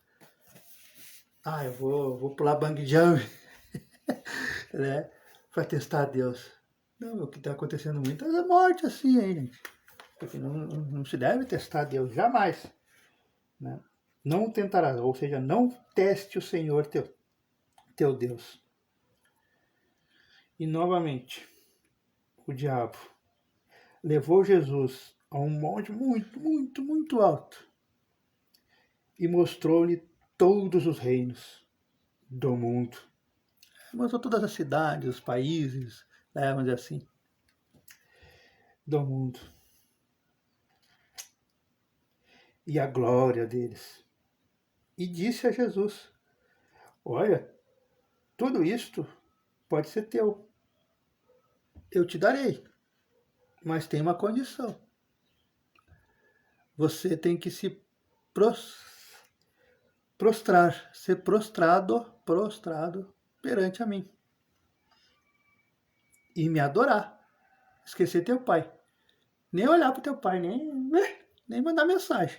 Eu vou pular bang jump, né? Para testar Deus. Não, o que está acontecendo muito é a morte assim aí, gente. Porque não se deve testar Deus, jamais. Né? Não tentarás, ou seja, não teste o Senhor teu Deus. E novamente, o diabo levou Jesus a um monte muito, muito, muito alto e mostrou-lhe todos os reinos do mundo. Mostrou todas as cidades, os países, vamos dizer assim, do mundo. E a glória deles. E disse a Jesus: olha, tudo isto pode ser teu. Eu te darei, mas tem uma condição. Você tem que se prostrar, ser prostrado perante a mim. E me adorar. Esquecer teu pai. Nem olhar para teu pai, nem mandar mensagem.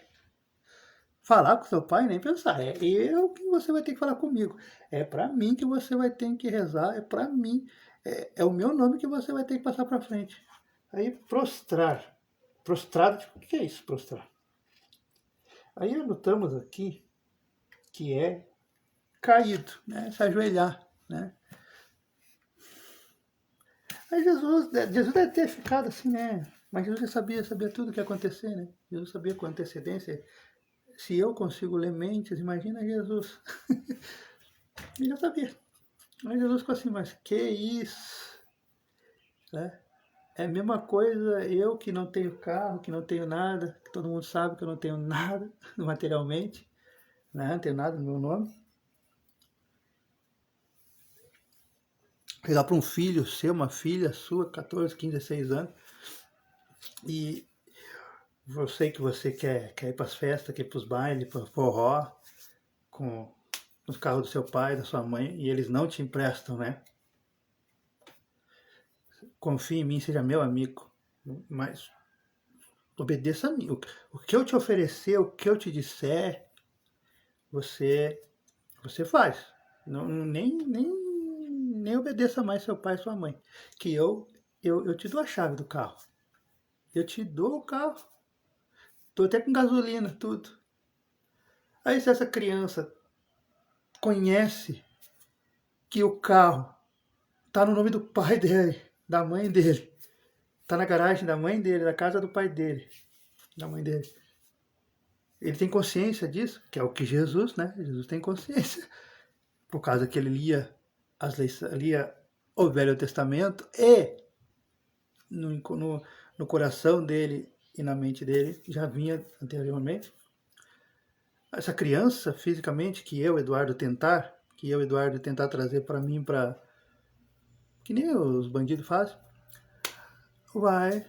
Falar com seu pai, nem pensar. É eu que você vai ter que falar comigo. É para mim que você vai ter que rezar. É para mim. É o meu nome que você vai ter que passar para frente. Aí prostrar. Prostrado, o que é isso, prostrar? Aí anotamos aqui que é caído, né? Se ajoelhar, né? Aí Jesus deve ter ficado assim, né? Mas Jesus já sabia tudo o que ia acontecer, né? Jesus sabia com antecedência. Se eu consigo ler mentes, imagina Jesus. Ele já sabia. Mas Jesus ficou assim, mas que isso? Né? É a mesma coisa eu que não tenho carro, que não tenho nada, que todo mundo sabe que eu não tenho nada materialmente, né? Não tenho nada no meu nome. Chegar para um filho seu, uma filha sua, 14, 15, 16 anos, e você que você quer ir para as festas, quer ir para os bailes, para forró, com os carros do seu pai, da sua mãe, e eles não te emprestam, né? Confie em mim, seja meu amigo, mas obedeça a mim. O que eu te oferecer, o que eu te disser, você faz. Não, nem obedeça mais seu pai e sua mãe. Que eu te dou a chave do carro. Eu te dou o carro. Tô até com gasolina, tudo. Aí se essa criança conhece que o carro tá no nome do pai dele, da mãe dele, tá na garagem da mãe dele, da casa do pai dele, da mãe dele. Ele tem consciência disso, que é o que Jesus, né? Jesus tem consciência, por causa que ele lia as leis, lia o Velho Testamento e no coração dele e na mente dele já vinha anteriormente. Essa criança, fisicamente, que eu, Eduardo, tentar trazer para mim, que nem os bandidos fazem, vai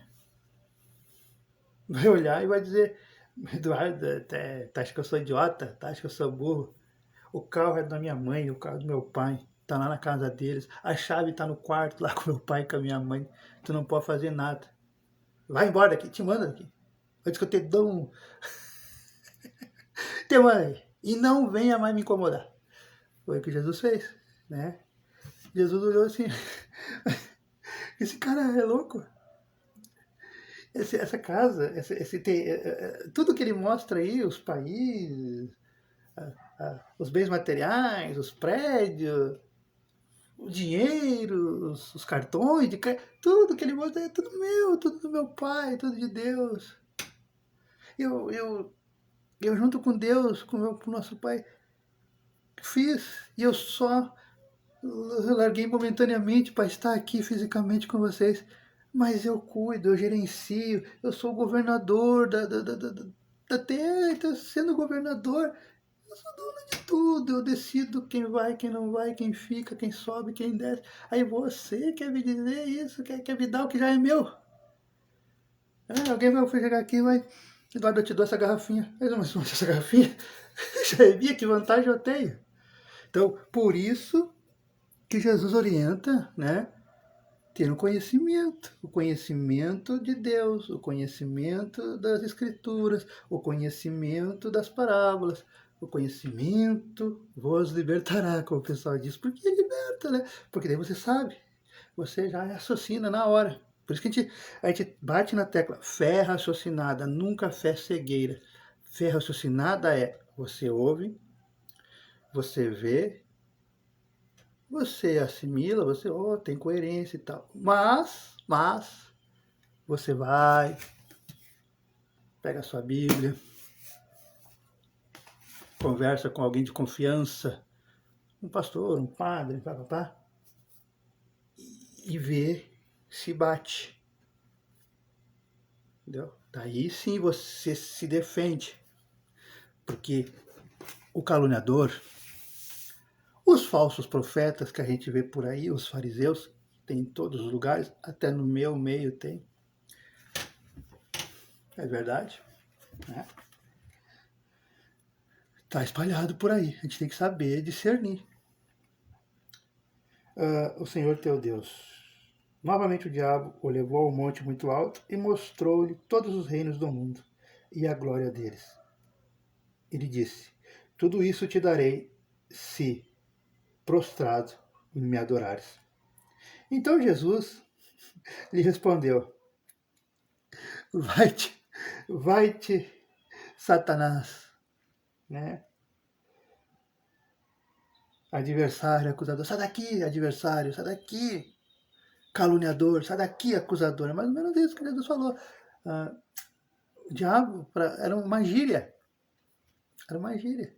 olhar e vai dizer: Eduardo, tá, acha que eu sou idiota? Tá, acha que eu sou burro? O carro é da minha mãe, o carro é do meu pai. Tá lá na casa deles. A chave tá no quarto lá com meu pai e com a minha mãe. Tu não pode fazer nada. Vai embora daqui, te manda daqui. Antes que eu te dou um... Te manda aí. E não venha mais me incomodar. Foi o que Jesus fez, né? Jesus olhou assim... Esse cara é louco. Essa casa, tudo que ele mostra aí, os países, os bens materiais, os prédios, o dinheiro, os cartões, tudo que ele mostra é tudo meu, tudo do meu pai, tudo de Deus. Eu junto com Deus, com o nosso pai, fiz, e eu só larguei momentaneamente para estar aqui fisicamente com vocês, mas eu cuido, eu gerencio, eu sou o governador da terra, então, sendo governador, eu sou dono de tudo, eu decido quem vai, quem não vai, quem fica, quem sobe, quem desce. Aí você quer me dizer isso, quer me dar o que já é meu? Alguém vai chegar aqui e vai... Eduardo, eu te dou essa garrafinha. Mas essa garrafinha? Já via que vantagem eu tenho. Então, por isso que Jesus orienta, né? Ter um conhecimento, o conhecimento de Deus, o conhecimento das Escrituras, o conhecimento das parábolas, o conhecimento vos libertará, como o pessoal diz. Por que liberta, né? Porque daí você sabe, você já raciocina na hora. Por isso que a gente bate na tecla, fé raciocinada, nunca fé cegueira. Fé raciocinada é, você ouve, você vê, você assimila, você tem coerência e tal. Mas, você vai, pega a sua Bíblia, conversa com alguém de confiança, um pastor, um padre, papapá, e vê se bate. Entendeu? Daí sim você se defende. Porque o caluniador, os falsos profetas que a gente vê por aí, os fariseus, tem em todos os lugares, até no meu meio tem. É verdade, né? Tá espalhado por aí, a gente tem que saber discernir. O Senhor teu Deus. Novamente o diabo o levou ao monte muito alto e mostrou-lhe todos os reinos do mundo e a glória deles. Ele disse, tudo isso te darei se, prostrado, me adorares. Então Jesus lhe respondeu, vai-te, Satanás, né? Adversário, acusador, sai daqui, adversário, sai daqui, caluniador, sai daqui, acusador. É mais ou menos isso que Jesus falou. O diabo era uma gíria. Era uma gíria.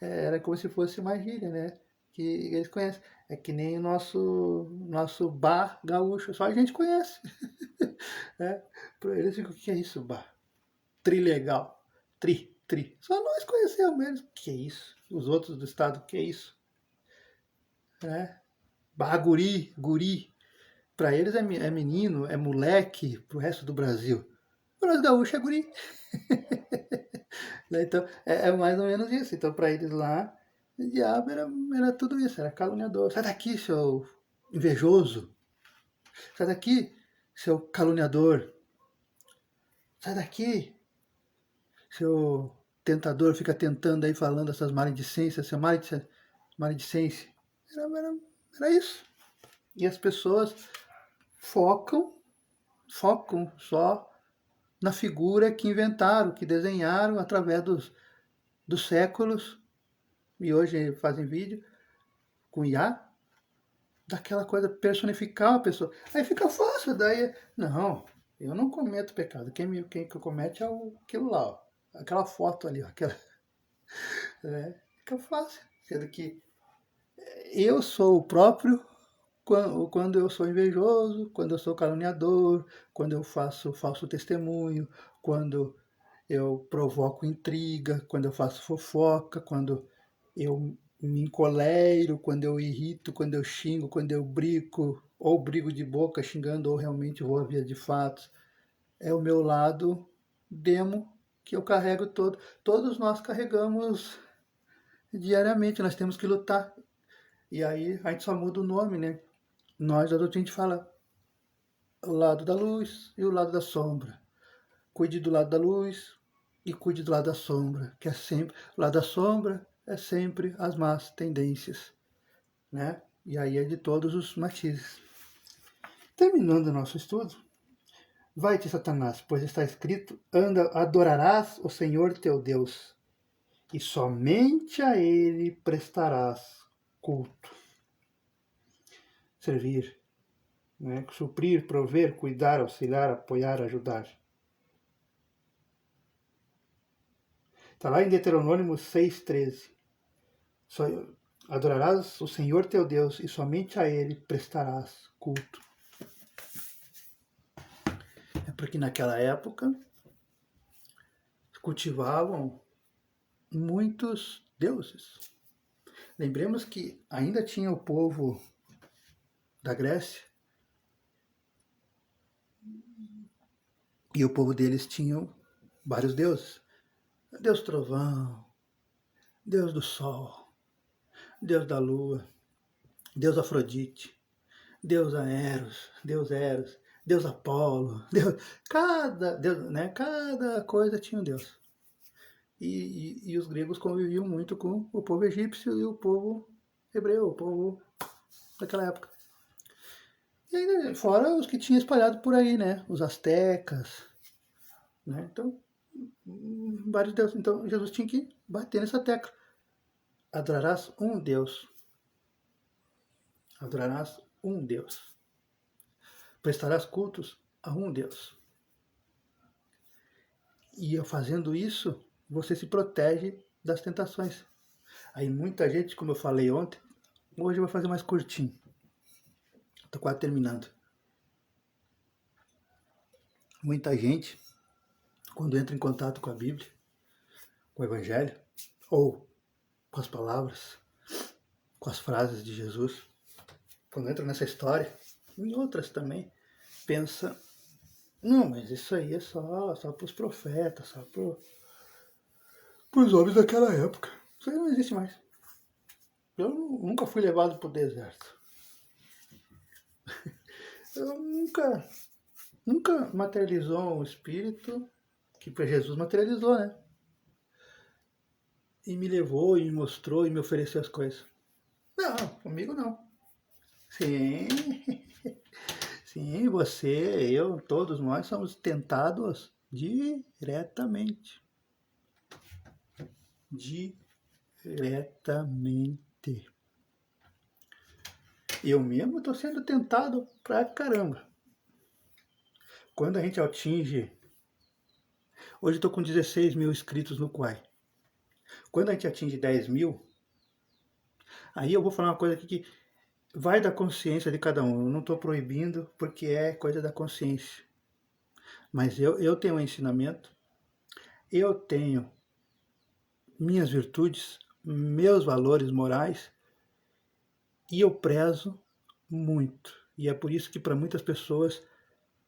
Era como se fosse uma gíria, né? Que eles conhecem. É que nem o nosso bar gaúcho, só a gente conhece. Né? Para eles ficam, o que é isso, bar? Trilegal. Tri. Só nós conhecemos mesmo. O que é isso? Os outros do estado, o que é isso? Né? Bar guri. Para eles é menino, é moleque, pro resto do Brasil. Para nós gaúchos é guri. Então, é mais ou menos isso. Então, para eles lá, o diabo era tudo isso, era caluniador. Sai daqui, seu invejoso. Sai daqui, seu caluniador. Sai daqui, seu tentador, fica tentando aí, falando essas maledicências, seu maledicência. Era isso. E as pessoas focam só na figura que inventaram, que desenharam através dos séculos, e hoje fazem vídeo com IA, daquela coisa, personificar a pessoa. Aí fica fácil, daí, não, eu não cometo pecado, quem comete é aquilo lá, ó, aquela foto ali, ó, aquela, né? Fica fácil, sendo que eu sou o próprio quando eu sou invejoso, quando eu sou caluniador, quando eu faço falso testemunho, quando eu provoco intriga, quando eu faço fofoca, quando eu me encolero, quando eu irrito, quando eu xingo, quando eu brigo, ou brigo de boca xingando, ou realmente vou à via de fatos. É o meu lado demo que eu carrego todo. Todos nós carregamos diariamente nós temos que lutar. E aí a gente só muda o nome, né? Nós, adultos, a gente fala o lado da luz e o lado da sombra. Cuide do lado da luz e cuide do lado da sombra, que é sempre, o lado da sombra é sempre as más tendências, né? E aí é de todos os matizes. Terminando o nosso estudo, vai-te, Satanás, pois está escrito, adorarás o Senhor teu Deus, e somente a ele prestarás culto. Servir, né? Suprir, prover, cuidar, auxiliar, apoiar, ajudar. Está lá em Deuteronômio 6,13. Adorarás o Senhor teu Deus e somente a ele prestarás culto. É porque naquela época cultivavam muitos deuses. Lembremos que ainda tinha o povo da Grécia e o povo deles tinham vários deuses. Deus trovão, Deus do sol, Deus da lua, Deus Afrodite, Deus Eros, Deus Apolo, cada coisa tinha um Deus. E os gregos conviviam muito com o povo egípcio e o povo hebreu, o povo daquela época. E ainda, fora os que tinham espalhado por aí, né? Os astecas, né? Então, vários deuses. Então, Jesus tinha que bater nessa tecla. Adorarás um Deus. Adorarás um Deus. Prestarás cultos a um Deus. E fazendo isso, você se protege das tentações. Aí muita gente, como eu falei ontem, hoje eu vou fazer mais curtinho. Estou quase terminando. Muita gente, quando entra em contato com a Bíblia, com o Evangelho, ou com as palavras, com as frases de Jesus, quando entra nessa história, em outras também, pensa, não, mas isso aí é só para os profetas, só para os homens daquela época. Isso aí não existe mais. Eu nunca fui levado para o deserto. Eu nunca materializou um espírito que Jesus materializou, né? E me levou, e me mostrou, e me ofereceu as coisas. Não, comigo não. Sim, sim, você, eu, todos nós somos tentados diretamente. Diretamente. Eu mesmo estou sendo tentado pra caramba. Quando a gente atinge... Hoje estou com 16 mil inscritos no Quai. Quando a gente atinge 10 mil, aí eu vou falar uma coisa aqui que vai da consciência de cada um. Eu não estou proibindo porque é coisa da consciência. Mas eu tenho um ensinamento, eu tenho minhas virtudes, meus valores morais e eu prezo muito. E é por isso que para muitas pessoas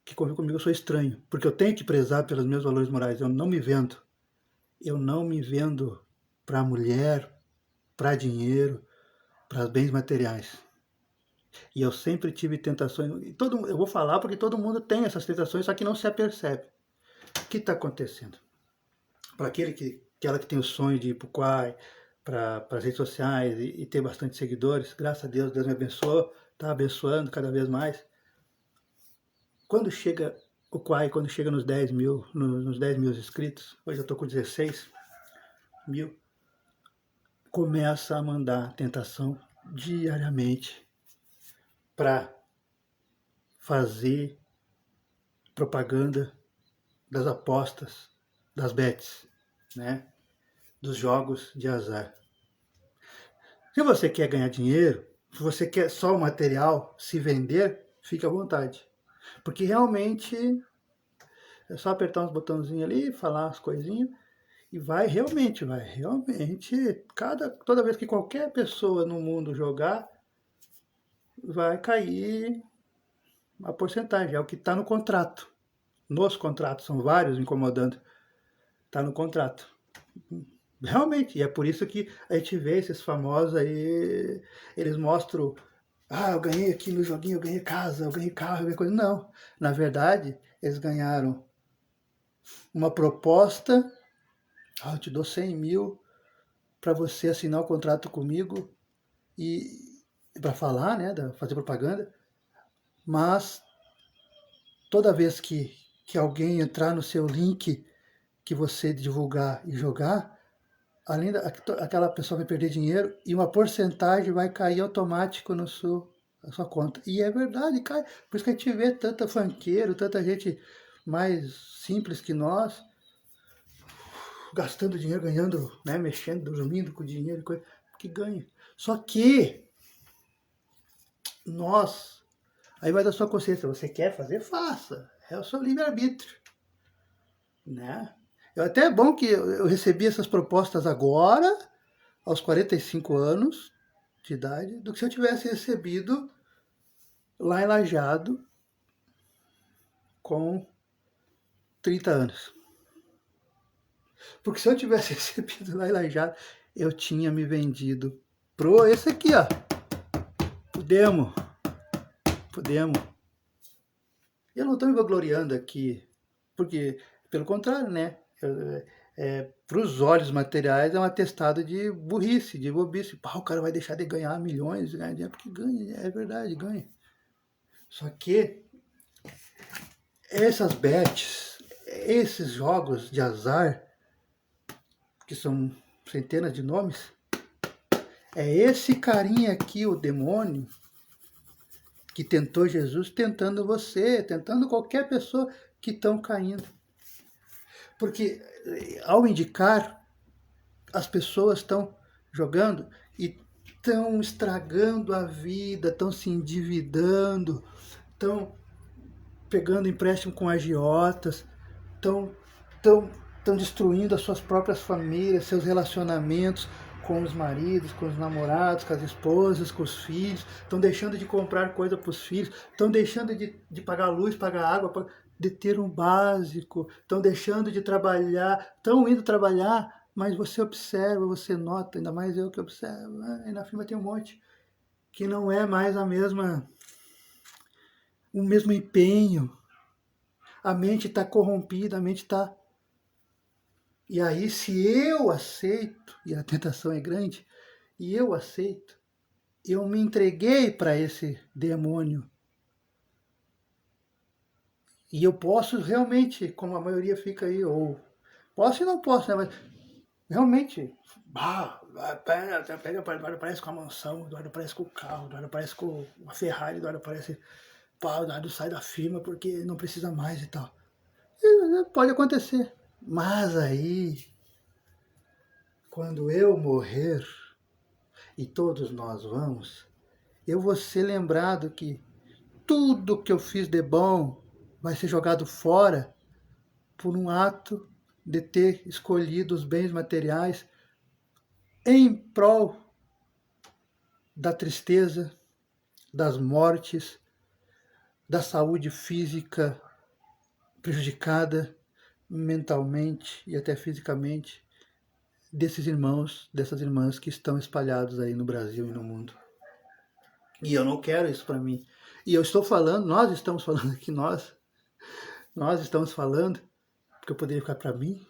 que convivem comigo eu sou estranho, porque eu tenho que prezar pelos meus valores morais. Eu não me vendo. Eu não me vendo para mulher, para dinheiro, para bens materiais. E eu sempre tive tentações. Eu vou falar porque todo mundo tem essas tentações, só que não se apercebe. O que está acontecendo? Para aquela que tem o sonho de ir para o Quai, para as redes sociais e ter bastante seguidores, graças a Deus, Deus me abençoou, está abençoando cada vez mais. Quando chega o Quai, quando chega nos 10 mil, nos 10 mil inscritos, hoje eu estou com 16 mil, começa a mandar tentação diariamente para fazer propaganda das apostas, das bets, né? Dos jogos de azar. Se você quer ganhar dinheiro, se você quer só o material, se vender, fique à vontade. Porque realmente é só apertar uns botãozinhos ali, falar as coisinhas e realmente, toda vez que qualquer pessoa no mundo jogar, vai cair a porcentagem, é o que está no contrato. Nos contratos, são vários incomodando, está no contrato. Realmente, e é por isso que a gente vê esses famosos aí, eles mostram, eu ganhei aqui no joguinho, eu ganhei casa, eu ganhei carro, eu ganhei coisa. Não, na verdade, eles ganharam uma proposta, eu te dou 100 mil para você assinar o contrato comigo e para falar, né, fazer propaganda, mas toda vez que alguém entrar no seu link que você divulgar e jogar, além aquela pessoa vai perder dinheiro e uma porcentagem vai cair automático na sua conta. E é verdade, cai. Por isso que a gente vê tanta funkeiro, tanta gente mais simples que nós, gastando dinheiro, ganhando, né, mexendo, dormindo com dinheiro, coisa que ganha. Só que nós, aí vai da sua consciência, você quer fazer, faça. É o seu livre-arbítrio, né? Até é bom que eu recebi essas propostas agora, aos 45 anos de idade, do que se eu tivesse recebido lá em Lajado com 30 anos. Porque se eu tivesse recebido lá em Lajado, eu tinha me vendido pro esse aqui, ó. Podemos. Eu não estou me vangloriando aqui, porque, pelo contrário, né? Para os olhos materiais é um atestado de burrice, de bobice. O cara vai deixar de ganhar milhões, ganhar dinheiro, porque ganha, é verdade, ganha. Só que essas bets, esses jogos de azar, que são centenas de nomes, é esse carinha aqui, o demônio, que tentou Jesus, tentando você, tentando qualquer pessoa que estão caindo. Porque ao indicar, as pessoas estão jogando e estão estragando a vida, estão se endividando, estão pegando empréstimo com agiotas, estão destruindo as suas próprias famílias, seus relacionamentos com os maridos, com os namorados, com as esposas, com os filhos, estão deixando de comprar coisa para os filhos, estão deixando de pagar luz, pagar água, de ter um básico, estão deixando de trabalhar, estão indo trabalhar, mas você observa, você nota, ainda mais eu que observo, aí na firma tem um monte que não é mais o mesmo empenho, a mente está corrompida, a mente está. E aí, se eu aceito, e a tentação é grande, e eu aceito, eu me entreguei para esse demônio. E eu posso realmente, como a maioria fica aí, ou posso e não posso, né? Mas realmente, pega, Eduardo parece com a mansão, Eduardo parece com o carro, Eduardo parece com a Ferrari, Eduardo parece, Eduardo sai da firma porque não precisa mais e tal. E pode acontecer. Mas aí, quando eu morrer, e todos nós vamos, eu vou ser lembrado que tudo que eu fiz de bom vai ser jogado fora por um ato de ter escolhido os bens materiais em prol da tristeza, das mortes, da saúde física prejudicada mentalmente e até fisicamente desses irmãos, dessas irmãs que estão espalhados aí no Brasil e no mundo. E eu não quero isso para mim. E eu estou falando, nós estamos falando aqui, nós estamos falando, porque eu poderia ficar para mim.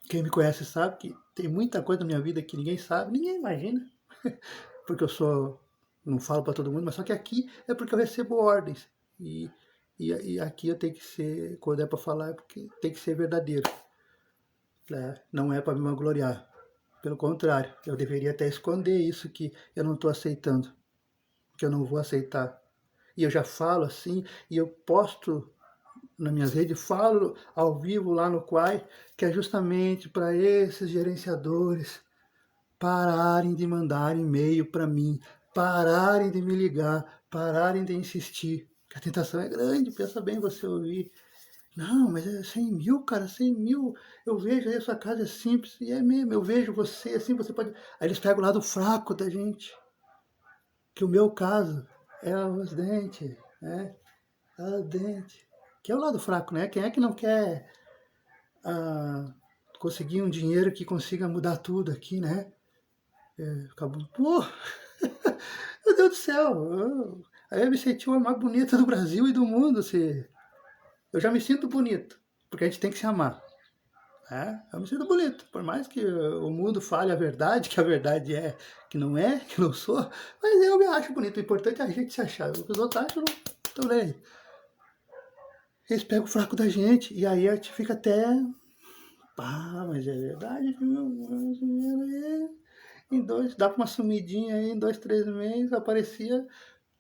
Quem me conhece sabe que tem muita coisa na minha vida que ninguém sabe, ninguém imagina, porque não falo para todo mundo, mas só que aqui é porque eu recebo ordens. E aqui eu tenho que ser, quando é para falar, é porque tem que ser verdadeiro. Não é para me vangloriar. Pelo contrário, eu deveria até esconder isso que eu não estou aceitando, que eu não vou aceitar. E eu já falo assim, e eu posto nas minhas redes, falo ao vivo lá no Quai, que é justamente para esses gerenciadores pararem de mandar e-mail para mim, pararem de me ligar, pararem de insistir. Que a tentação é grande, pensa bem você ouvir. Não, mas é 100 mil, cara, 100 mil. Eu vejo aí a sua casa é simples, e é mesmo, eu vejo você assim, você pode. Aí eles pegam o lado fraco da gente, que o meu caso é os dentes, né? É os dentes. Que é o lado fraco, né? Quem é que não quer conseguir um dinheiro que consiga mudar tudo aqui, né? Acabou. Pô, meu Deus do céu! Aí eu me senti a mais bonita do Brasil e do mundo. Eu já me sinto bonito, porque a gente tem que se amar. Eu me sinto bonito, por mais que o mundo fale a verdade, que a verdade é que não é, que não sou, mas eu me acho bonito. O importante é a gente se achar. O que os outros acham, não estão nem aí. Eles pegam o fraco da gente e aí a gente fica até. Mas é verdade que meu dinheiro dá pra uma sumidinha aí, em 2, 3 meses, aparecia,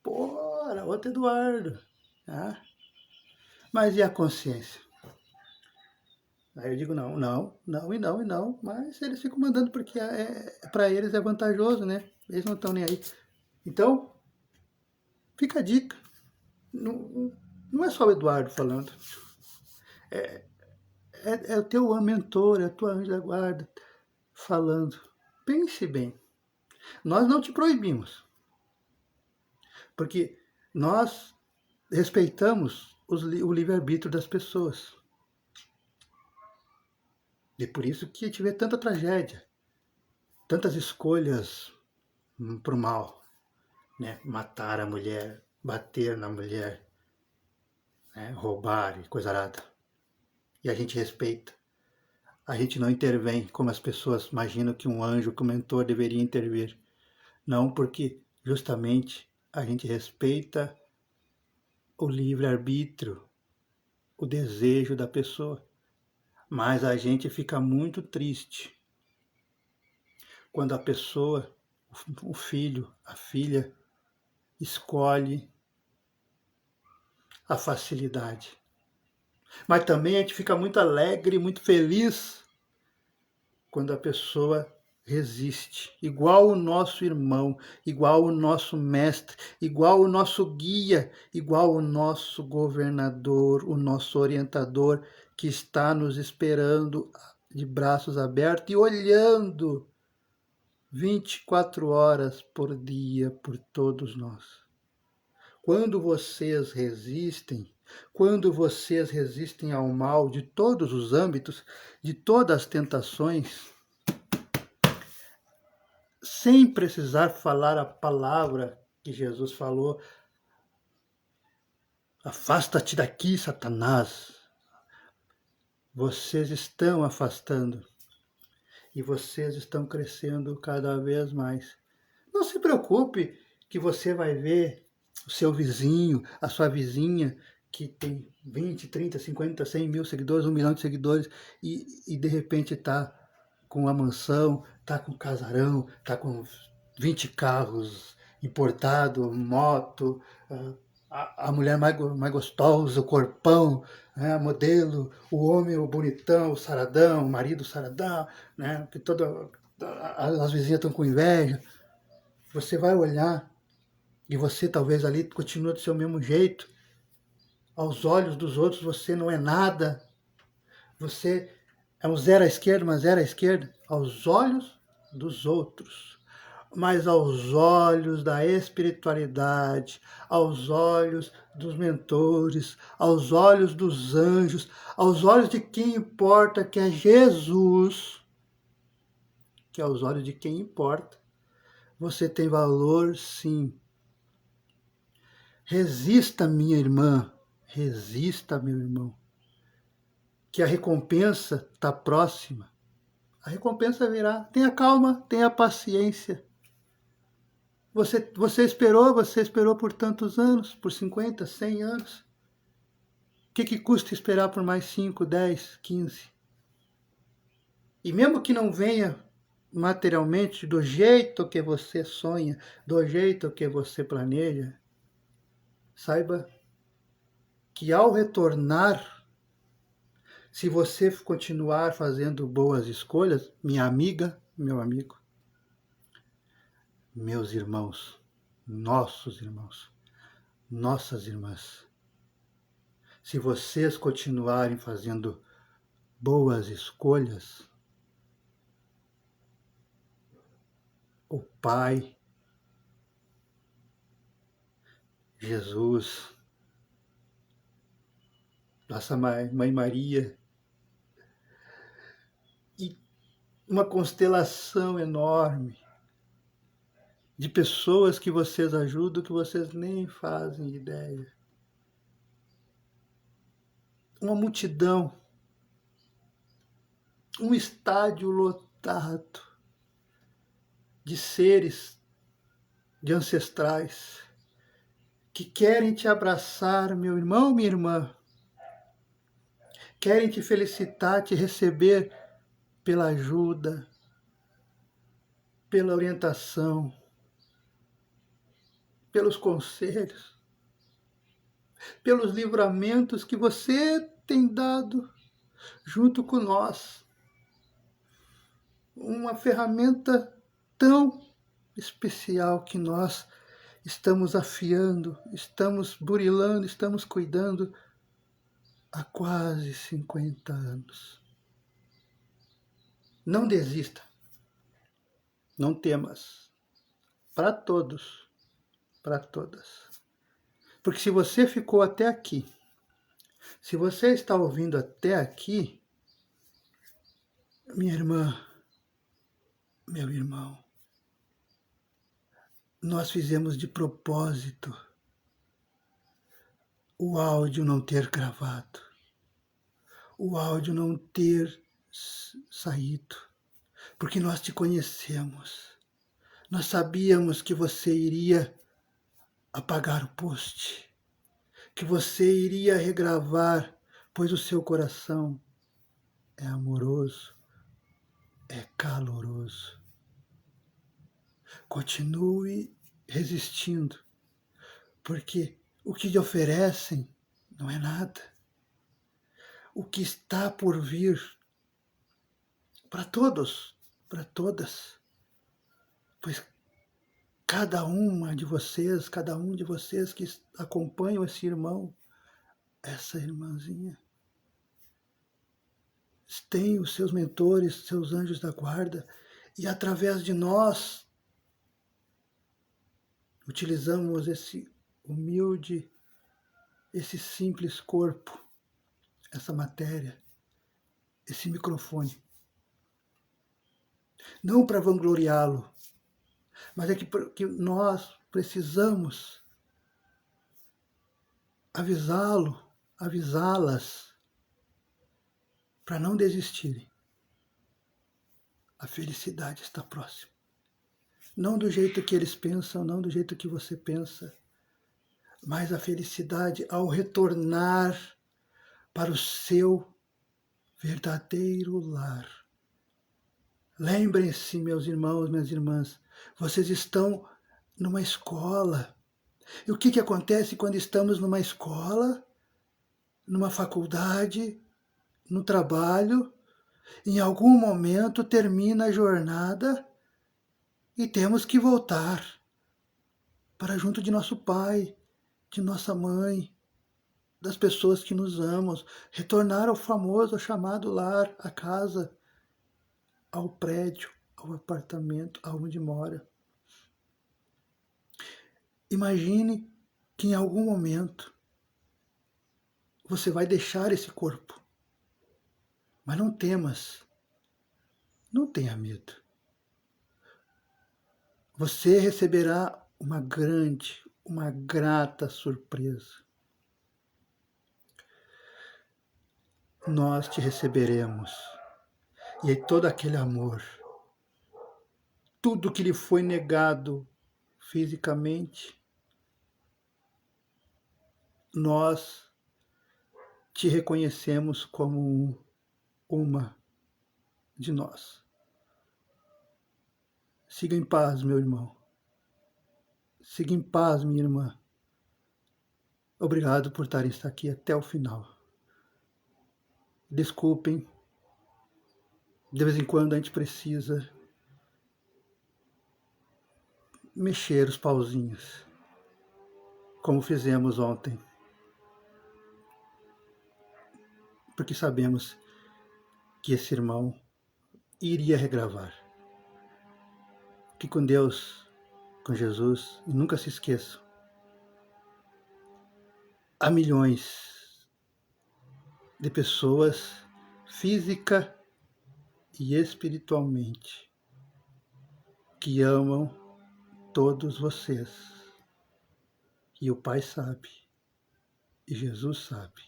pô, era outro Eduardo. Mas e a consciência? Aí eu digo não, não, não e não e não, mas eles ficam mandando porque para eles é vantajoso, né? Eles não estão nem aí. Então, fica a dica. Não, não é só o Eduardo falando. É o teu mentor, é a tua anjo da guarda falando. Pense bem. Nós não te proibimos, porque nós respeitamos o livre-arbítrio das pessoas. E por isso que tiver tanta tragédia, tantas escolhas pro mal, né? Matar a mulher, bater na mulher, né? Roubar e coisa arada. E a gente respeita. A gente não intervém como as pessoas imaginam que um anjo, que um mentor deveria intervir. Não, porque justamente a gente respeita o livre-arbítrio, o desejo da pessoa. Mas a gente fica muito triste quando a pessoa, o filho, a filha, escolhe a facilidade. Mas também a gente fica muito alegre, muito feliz quando a pessoa resiste, igual o nosso irmão, igual o nosso mestre, igual o nosso guia, igual o nosso governador, o nosso orientador que está nos esperando de braços abertos e olhando 24 horas por dia por todos nós. Quando vocês resistem ao mal de todos os âmbitos, de todas as tentações, sem precisar falar a palavra que Jesus falou, afasta-te daqui, Satanás. Vocês estão afastando e vocês estão crescendo cada vez mais. Não se preocupe que você vai ver o seu vizinho, a sua vizinha, que tem 20, 30, 50, 100 mil seguidores, 1 milhão de seguidores, e de repente está com uma mansão, está com um casarão, está com 20 carros importados, moto, a mulher mais gostosa, o corpão, né, modelo, o homem, o bonitão, o saradão, o marido saradão, né, que as vizinhas estão com inveja. Você vai olhar e você talvez ali continua do seu mesmo jeito. Aos olhos dos outros você não é nada. Você é um zero à esquerda, uma zero à esquerda. Aos olhos dos outros. Mas aos olhos da espiritualidade, aos olhos dos mentores, aos olhos dos anjos, aos olhos de quem importa, que é Jesus, que aos olhos de quem importa, você tem valor, sim. Resista, minha irmã, resista, meu irmão, que a recompensa está próxima. A recompensa virá. Tenha calma, tenha paciência. Você esperou por tantos anos, por 50, 100 anos. O que custa esperar por mais 5, 10, 15? E mesmo que não venha materialmente do jeito que você sonha, do jeito que você planeja, saiba que ao retornar, se você continuar fazendo boas escolhas, minha amiga, meu amigo, meus irmãos, nossos irmãos, nossas irmãs, se vocês continuarem fazendo boas escolhas, o Pai, Jesus, nossa Mãe Maria, uma constelação enorme de pessoas que vocês ajudam, que vocês nem fazem ideia. Uma multidão, um estádio lotado de seres, de ancestrais, que querem te abraçar, meu irmão, minha irmã, querem te felicitar, te receber pela ajuda, pela orientação, pelos conselhos, pelos livramentos que você tem dado junto com nós. Uma ferramenta tão especial que nós estamos afiando, estamos burilando, estamos cuidando há quase 50 anos. Não desista, não temas, para todos, para todas. Porque se você ficou até aqui, se você está ouvindo até aqui, minha irmã, meu irmão, nós fizemos de propósito o áudio não ter gravado, o áudio não ter saído, porque nós te conhecemos. Nós sabíamos que você iria apagar o post, que você iria regravar, pois o seu coração é amoroso, é caloroso. Continue resistindo, porque o que lhe oferecem não é nada. O que está por vir para todos, para todas, pois cada uma de vocês, cada um de vocês que acompanham esse irmão, essa irmãzinha, tem os seus mentores, seus anjos da guarda, e através de nós utilizamos esse humilde, esse simples corpo, essa matéria, esse microfone. Não para vangloriá-lo, mas é que nós precisamos avisá-lo, avisá-las, para não desistirem. A felicidade está próxima. Não do jeito que eles pensam, não do jeito que você pensa, mas a felicidade ao retornar para o seu verdadeiro lar. Lembrem-se, meus irmãos, minhas irmãs, vocês estão numa escola. E o que acontece quando estamos numa escola, numa faculdade, no trabalho? Em algum momento termina a jornada e temos que voltar para junto de nosso pai, de nossa mãe, das pessoas que nos amam, retornar ao famoso, ao chamado lar, à casa, ao prédio, ao apartamento, aonde mora. Imagine que em algum momento você vai deixar esse corpo. Mas não temas, não tenha medo. Você receberá uma grande, uma grata surpresa. Nós te receberemos. E aí todo aquele amor, tudo que lhe foi negado fisicamente, nós te reconhecemos como uma de nós. Siga em paz, meu irmão. Siga em paz, minha irmã. Obrigado por estar aqui até o final. Desculpem, de vez em quando a gente precisa mexer os pauzinhos, como fizemos ontem, porque sabemos que esse irmão iria regravar. Que com Deus, com Jesus, e nunca se esqueçam, há milhões de pessoas física e espiritualmente, que amam todos vocês. E o Pai sabe, e Jesus sabe,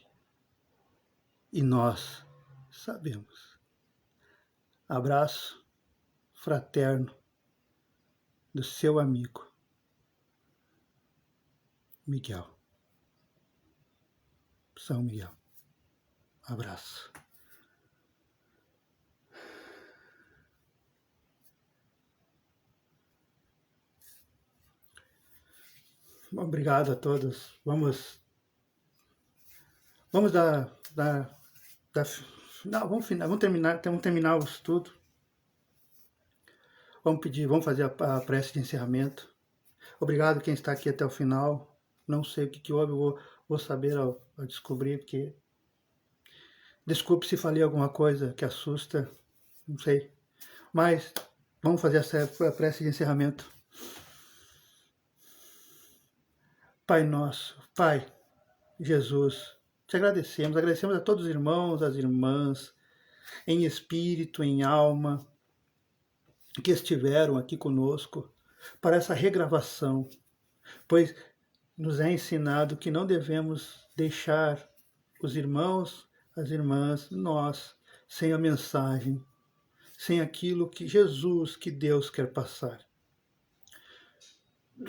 e nós sabemos. Abraço fraterno do seu amigo Miguel. São Miguel. Abraço. Obrigado a todos. Vamos não, vamos terminar o estudo. Vamos fazer a prece de encerramento. Obrigado quem está aqui até o final. Não sei o que houve, vou saber ao descobrir, porque... Desculpe se falei alguma coisa que assusta, não sei. Mas vamos fazer a prece de encerramento. Pai nosso, Pai, Jesus, te agradecemos a todos os irmãos, as irmãs, em espírito, em alma, que estiveram aqui conosco para essa regravação, pois nos é ensinado que não devemos deixar os irmãos, as irmãs, nós, sem a mensagem, sem aquilo que Jesus, que Deus quer passar.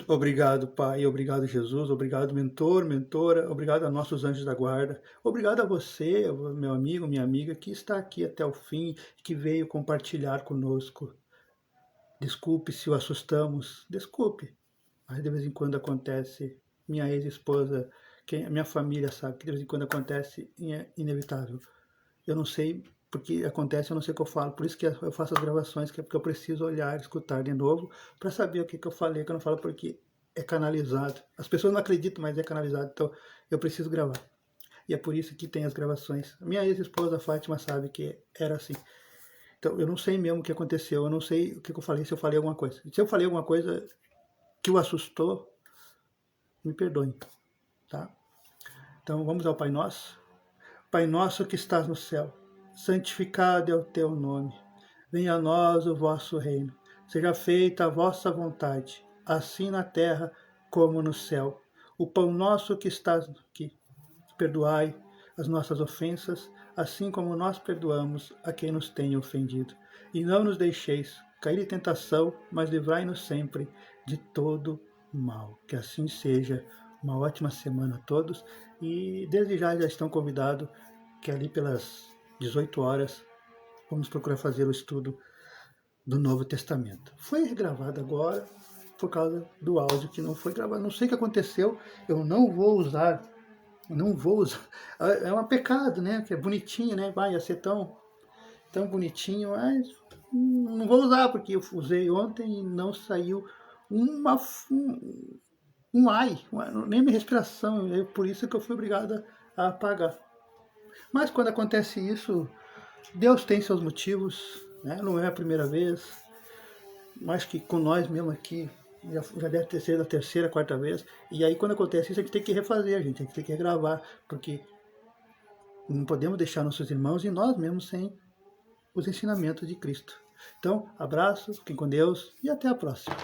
Obrigado, Pai, obrigado, Jesus, obrigado, mentor, mentora, obrigado a nossos anjos da guarda, obrigado a você, meu amigo, minha amiga, que está aqui até o fim, que veio compartilhar conosco. Desculpe se o assustamos, desculpe, mas de vez em quando acontece. Minha ex-esposa, a minha família sabe que de vez em quando acontece, é inevitável. Eu não sei porque acontece, eu não sei o que eu falo, por isso que eu faço as gravações, que é porque eu preciso olhar, escutar de novo, para saber o que eu falei, que eu não falo, porque é canalizado. As pessoas não acreditam, mas é canalizado, então eu preciso gravar. E é por isso que tem as gravações. Minha ex-esposa, Fátima, sabe que era assim. Então, eu não sei mesmo o que aconteceu, eu não sei o que eu falei, se eu falei alguma coisa. Se eu falei alguma coisa que o assustou, me perdoem, tá? Então, vamos ao Pai Nosso. Pai nosso que estás no céu, santificado é o teu nome. Venha a nós o vosso reino. Seja feita a vossa vontade, assim na terra como no céu. O pão nosso que estás aqui, perdoai as nossas ofensas, assim como nós perdoamos a quem nos tem ofendido. E não nos deixeis cair em tentação, mas livrai-nos sempre de todo mal. Que assim seja. Uma ótima semana a todos. E desde já estão convidados que ali pelas 18 horas vamos procurar fazer o estudo do Novo Testamento. Foi gravado agora por causa do áudio que não foi gravado. Não sei o que aconteceu, eu não vou usar. É um pecado, né? Que é bonitinho, né? Vai, ia ser tão bonitinho, mas não vou usar, porque eu usei ontem e não saiu um ai, nem minha respiração, é por isso que eu fui obrigado a apagar. Mas quando acontece isso, Deus tem seus motivos, né? Não é a primeira vez, mas que com nós mesmo aqui, já deve ter sido a terceira, quarta vez, e aí quando acontece isso a gente tem que refazer, a gente tem que regravar, porque não podemos deixar nossos irmãos e nós mesmos sem os ensinamentos de Cristo. Então, abraço, fiquem com Deus e até a próxima.